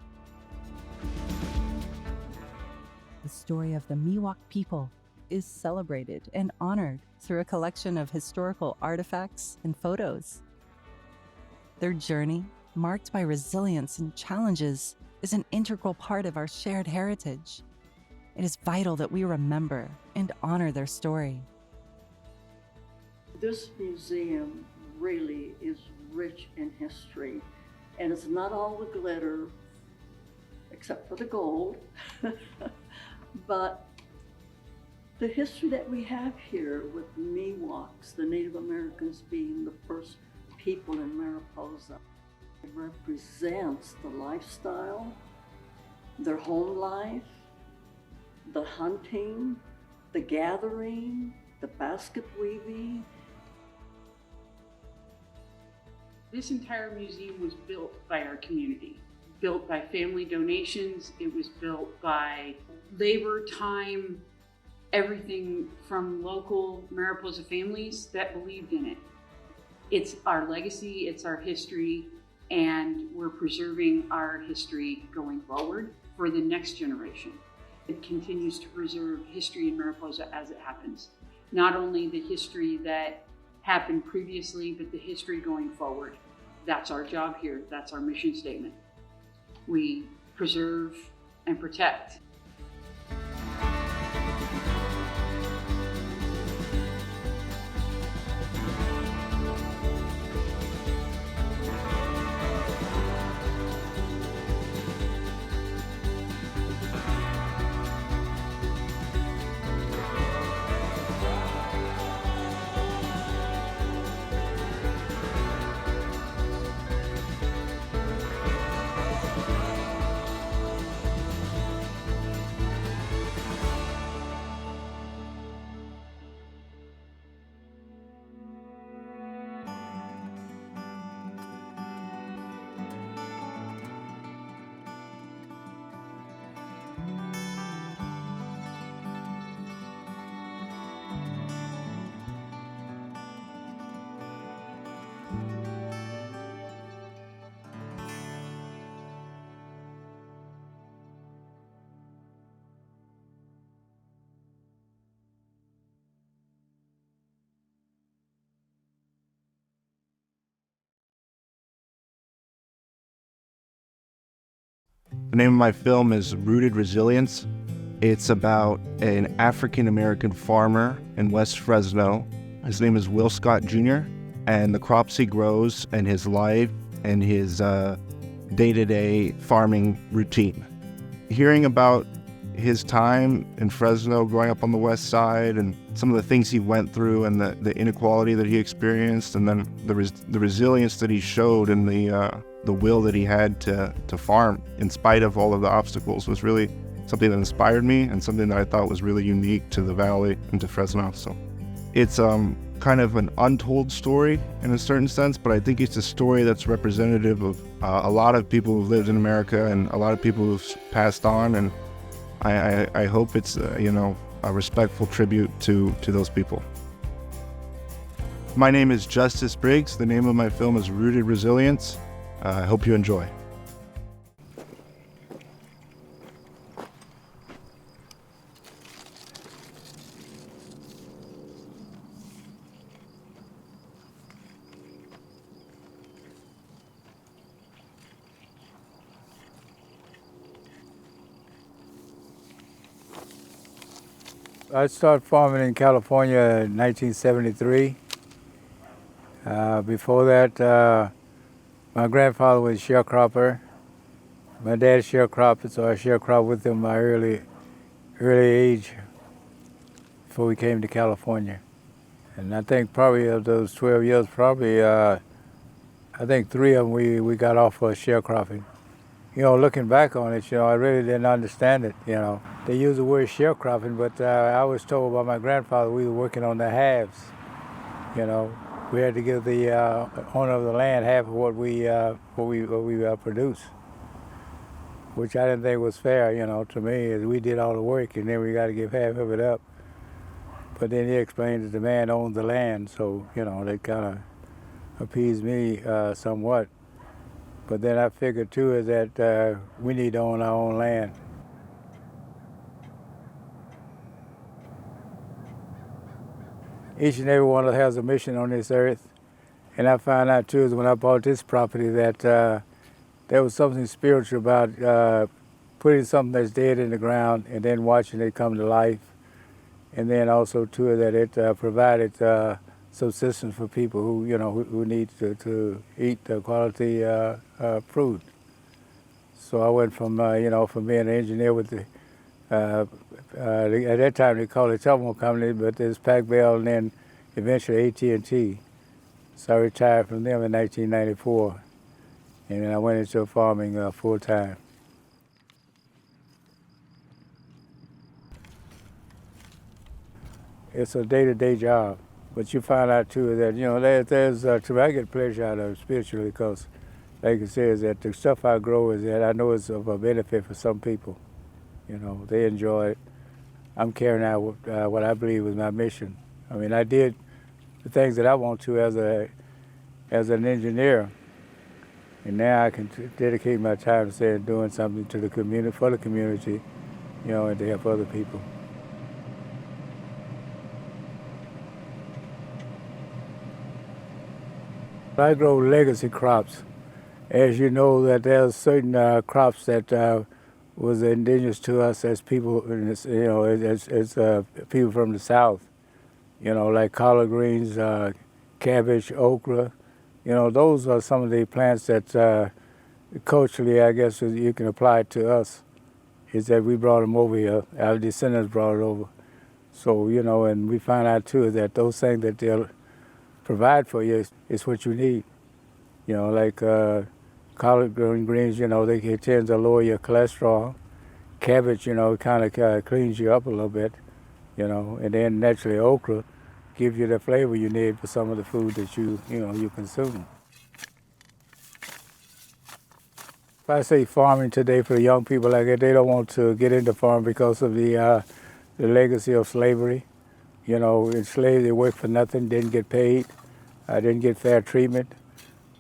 The story of the Miwok people is celebrated and honored through a collection of historical artifacts and photos. Their journey, marked by resilience and challenges, is an integral part of our shared heritage. It is vital that we remember and honor their story. This museum really is rich in history, and it's not all the glitter, except for the gold, but the history that we have here with the Miwoks, the Native Americans being the first people in Mariposa. It represents the lifestyle, their home life, the hunting, the gathering, the basket weaving. This entire museum was built by our community, built by family donations. It was built by labor, time, everything from local Mariposa families that believed in it. It's our legacy, it's our history, and we're preserving our history going forward for the next generation. It continues to preserve history in Mariposa as it happens. Not only the history that happened previously, but the history going forward. That's our job here, that's our mission statement. We preserve and protect. name of my film is Rooted Resilience. It's about an African-American farmer in West Fresno. His name is Will Scott Jr., and the crops he grows and his life and his day-to-day farming routine. Hearing about his time in Fresno, growing up on the west side, and some of the things he went through and the inequality that he experienced, and then the resilience that he showed and the will that he had to farm in spite of all of the obstacles was really something that inspired me and something that I thought was really unique to the valley and to Fresno. So it's kind of an untold story in a certain sense, but I think it's a story that's representative of a lot of people who've lived in America and a lot of people who've passed on, and I hope it's a respectful tribute to those people. My name is Justice Briggs. The name of my film is Rooted Resilience. I hope you enjoy. I started farming in California in 1973. Before that, my grandfather was a sharecropper. My dad sharecropped, so I sharecropped with him my early age before we came to California. And I think probably of those 12 years, I think 3 of them we got off for sharecropping. Looking back on it, I really didn't understand it, They use the word sharecropping, but I was told by my grandfather we were working on the halves, We had to give the owner of the land half of what we produce, which I didn't think was fair, to me, as we did all the work and then we got to give half of it up. But then he explained that the man owned the land, so, that kind of appeased me somewhat. But then I figured too is that we need to own our own land. Each and every one of us has a mission on this earth. And I found out too is when I bought this property that there was something spiritual about putting something that's dead in the ground and then watching it come to life. And then also too that it provided subsistence for people who who need to eat quality food. So I went from from being an engineer with the at that time they called it telephone company, but there's Pac Bell and then eventually AT&T. So I retired from them in 1994, and then I went into farming full time. It's a day-to-day job. But you find out too that there's I get pleasure out of it spiritually because, like I said, is that the stuff I grow is that I know it's of a benefit for some people. They enjoy it. I'm carrying out what I believe is my mission. I mean, I did the things that I want to as an engineer, and now I can dedicate my time to doing something to the community for the community, and to help other people. I grow legacy crops. As you know, that there's certain crops that was indigenous to us as people, as people from the South. Like collard greens, cabbage, okra. Those are some of the plants that culturally, I guess, you can apply to us. Is that we brought them over here. Our descendants brought it over. So, and we find out too that those things that they'll provide for you is what you need. Like collard greens, they tend to lower your cholesterol. Cabbage, kind of cleans you up a little bit, and then naturally okra gives you the flavor you need for some of the food that you consume. If I say farming today for the young people like that, they don't want to get into farming because of the legacy of slavery. In slavery they worked for nothing, didn't get paid, didn't get fair treatment.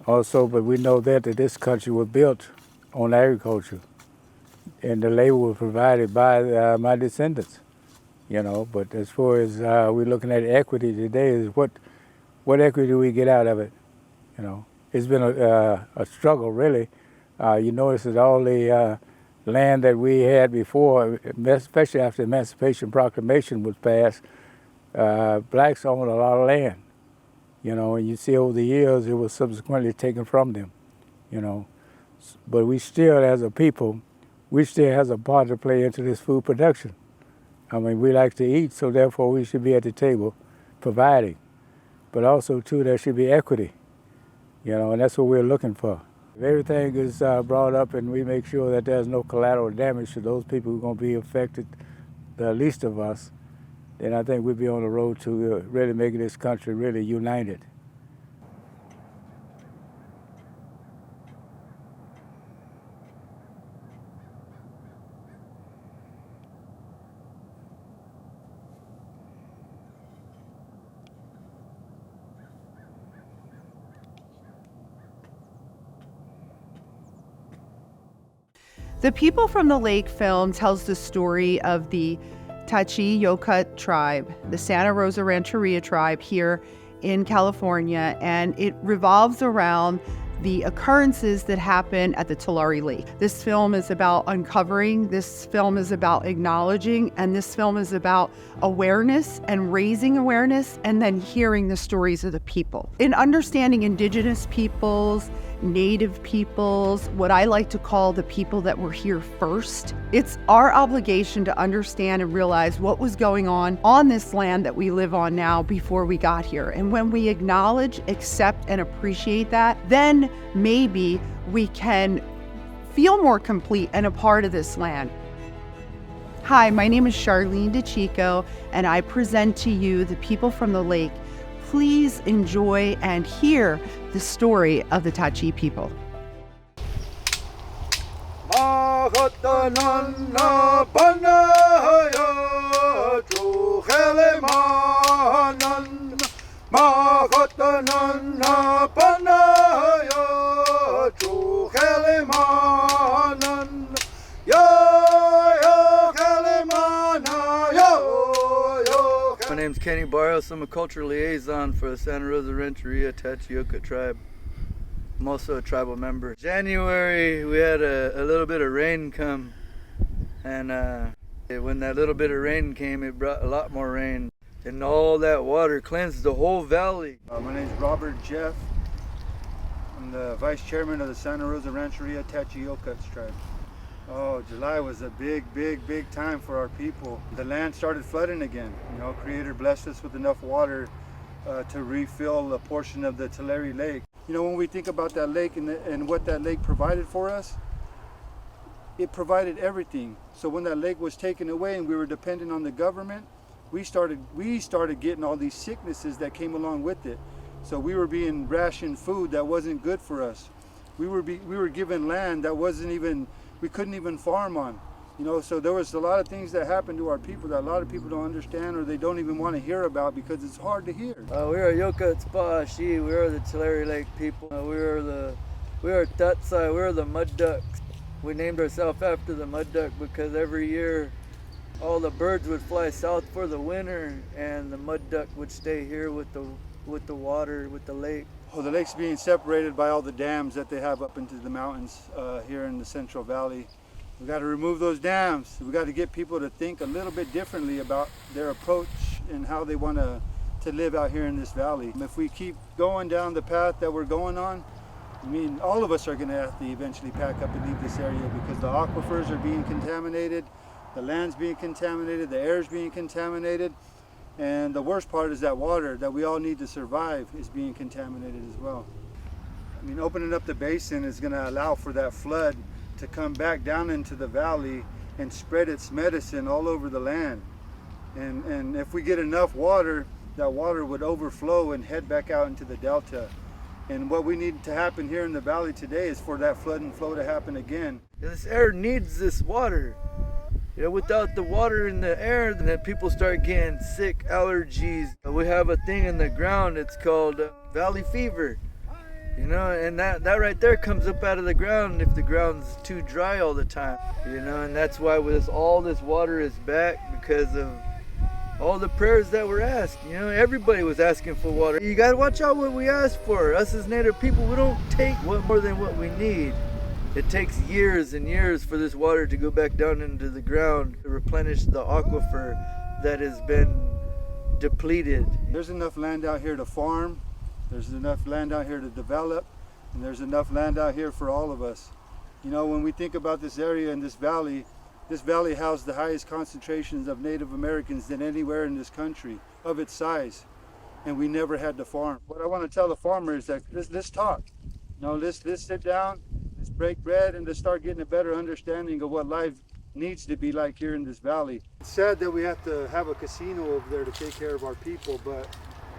Also, but we know that this country was built on agriculture, and the labor was provided by my descendants. But as far as we're looking at equity today, is what equity do we get out of it? It's been a struggle really. You notice that all the land that we had before, especially after the Emancipation Proclamation was passed. Blacks owned a lot of land, you know, and you see over the years it was subsequently taken from them, you know. But we still, as a people, we still has a part to play into this food production. I mean, we like to eat, so therefore we should be at the table providing. But also, too, there should be equity, you know, and that's what we're looking for. If everything is brought up and we make sure that there's no collateral damage to those people who are going to be affected, the least of us, then I think we'll be on the road to really making this country really united. The People from the Lake film tells the story of the Tachi-Yokut tribe, the Santa Rosa Rancheria tribe here in California, and it revolves around the occurrences that happen at the Tulare Lake. This film is about uncovering, this film is about acknowledging, and this film is about awareness and raising awareness and then hearing the stories of the people. In understanding Indigenous peoples, Native peoples, what I like to call the people that were here first, it's our obligation to understand and realize what was going on this land that we live on now before we got here. And when we acknowledge, accept, and appreciate that, then maybe we can feel more complete and a part of this land. Hi, my name is Charlene DeChico, and I present to you The People from the Lake. Please enjoy and hear the story of the Tachi people. My name's Kenny Barrios. I'm a cultural liaison for the Santa Rosa Rancheria Tachi-Yokut tribe. I'm also a tribal member. January, we had a little bit of rain come, and when that little bit of rain came, it brought a lot more rain. And all that water cleansed the whole valley. My name's Robert Jeff. I'm the vice chairman of the Santa Rosa Rancheria Tachi-Yokut tribe. Oh, July was a big time for our people. The land started flooding again. You know, Creator blessed us with enough water to refill a portion of the Tulare Lake. You know, when we think about that lake and what that lake provided for us, it provided everything. So when that lake was taken away and we were dependent on the government, we started getting all these sicknesses that came along with it. So we were being rationed food that wasn't good for us. We were given land that we couldn't even farm on. You know, so there was a lot of things that happened to our people that a lot of people don't understand or they don't even want to hear about because it's hard to hear. We are Yokut Spahashi. We are the Tulare Lake people. We are Tatsai. We are the mud ducks. We named ourselves after the mud duck because every year all the birds would fly south for the winter and the mud duck would stay here with the water, with the lake. Oh, the lake's being separated by all the dams that they have up into the mountains here in the Central Valley. We got to remove those dams. We got to get people to think a little bit differently about their approach and how they want to live out here in this valley. If we keep going down the path that we're going on, I mean, all of us are going to have to eventually pack up and leave this area because the aquifers are being contaminated, the land's being contaminated, the air's being contaminated, and the worst part is that water that we all need to survive is being contaminated as well. I mean, opening up the basin is going to allow for that flood to come back down into the valley and spread its medicine all over the land. And if we get enough water, that water would overflow and head back out into the delta. And what we need to happen here in the valley today is for that flood and flow to happen again. This air needs this water. You know, without the water in the air, then people start getting sick, allergies. We have a thing in the ground, it's called valley fever. You know, and that right there comes up out of the ground if the ground's too dry all the time. You know, and that's why all this water is back because of all the prayers that were asked. You know, everybody was asking for water. You gotta watch out what we ask for. Us as Native people, we don't take more than what we need. It takes years and years for this water to go back down into the ground to replenish the aquifer that has been depleted. There's enough land out here to farm, there's enough land out here to develop, and there's enough land out here for all of us. You know, when we think about this area and this valley housed the highest concentrations of Native Americans than anywhere in this country of its size, and we never had to farm. What I want to tell the farmers is that let's talk. You know, let's sit down, let's break bread, and let's start getting a better understanding of what life needs to be like here in this valley. It's sad that we have to have a casino over there to take care of our people, but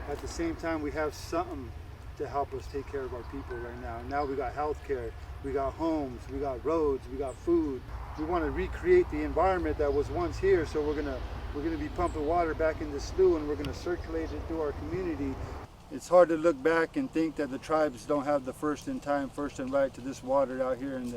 at the same time we have something to help us take care of our people right now. Now we got health care, we got homes, we got roads, we got food. We want to recreate the environment that was once here, so we're gonna be pumping water back in the slough, and we're gonna circulate it through our community. It's hard to look back and think that the tribes don't have the first in time, first in right to this water out here in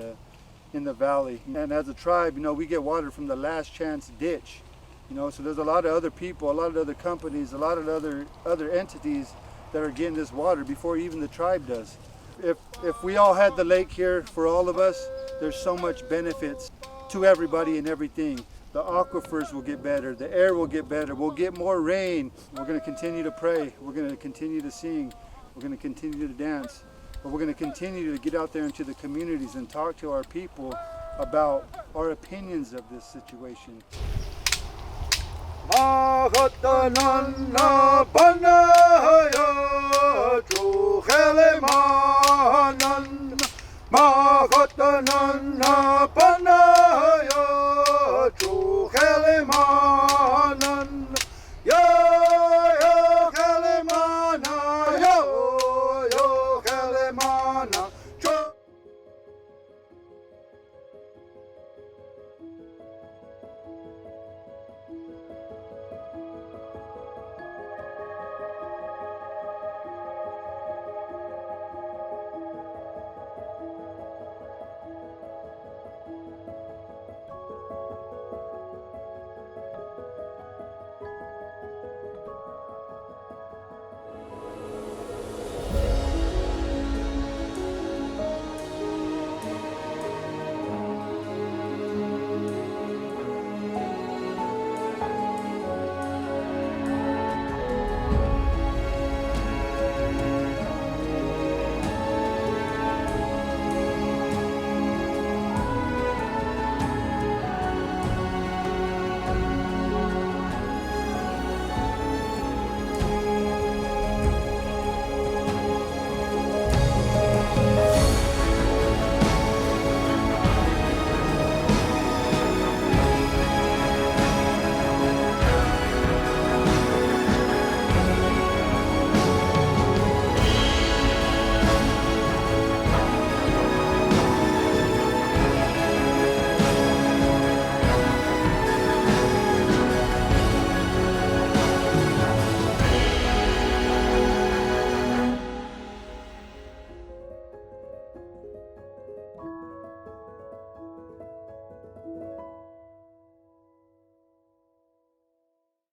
the valley. And as a tribe, you know, we get water from the last chance ditch. You know, so there's a lot of other people, a lot of other companies, a lot of other entities that are getting this water before even the tribe does. If we all had the lake here for all of us, there's so much benefits to everybody and everything. The aquifers will get better, the air will get better, we'll get more rain. We're going to continue to pray, we're going to continue to sing, we're going to continue to dance, but we're going to continue to get out there into the communities and talk to our people about our opinions of this situation. Ma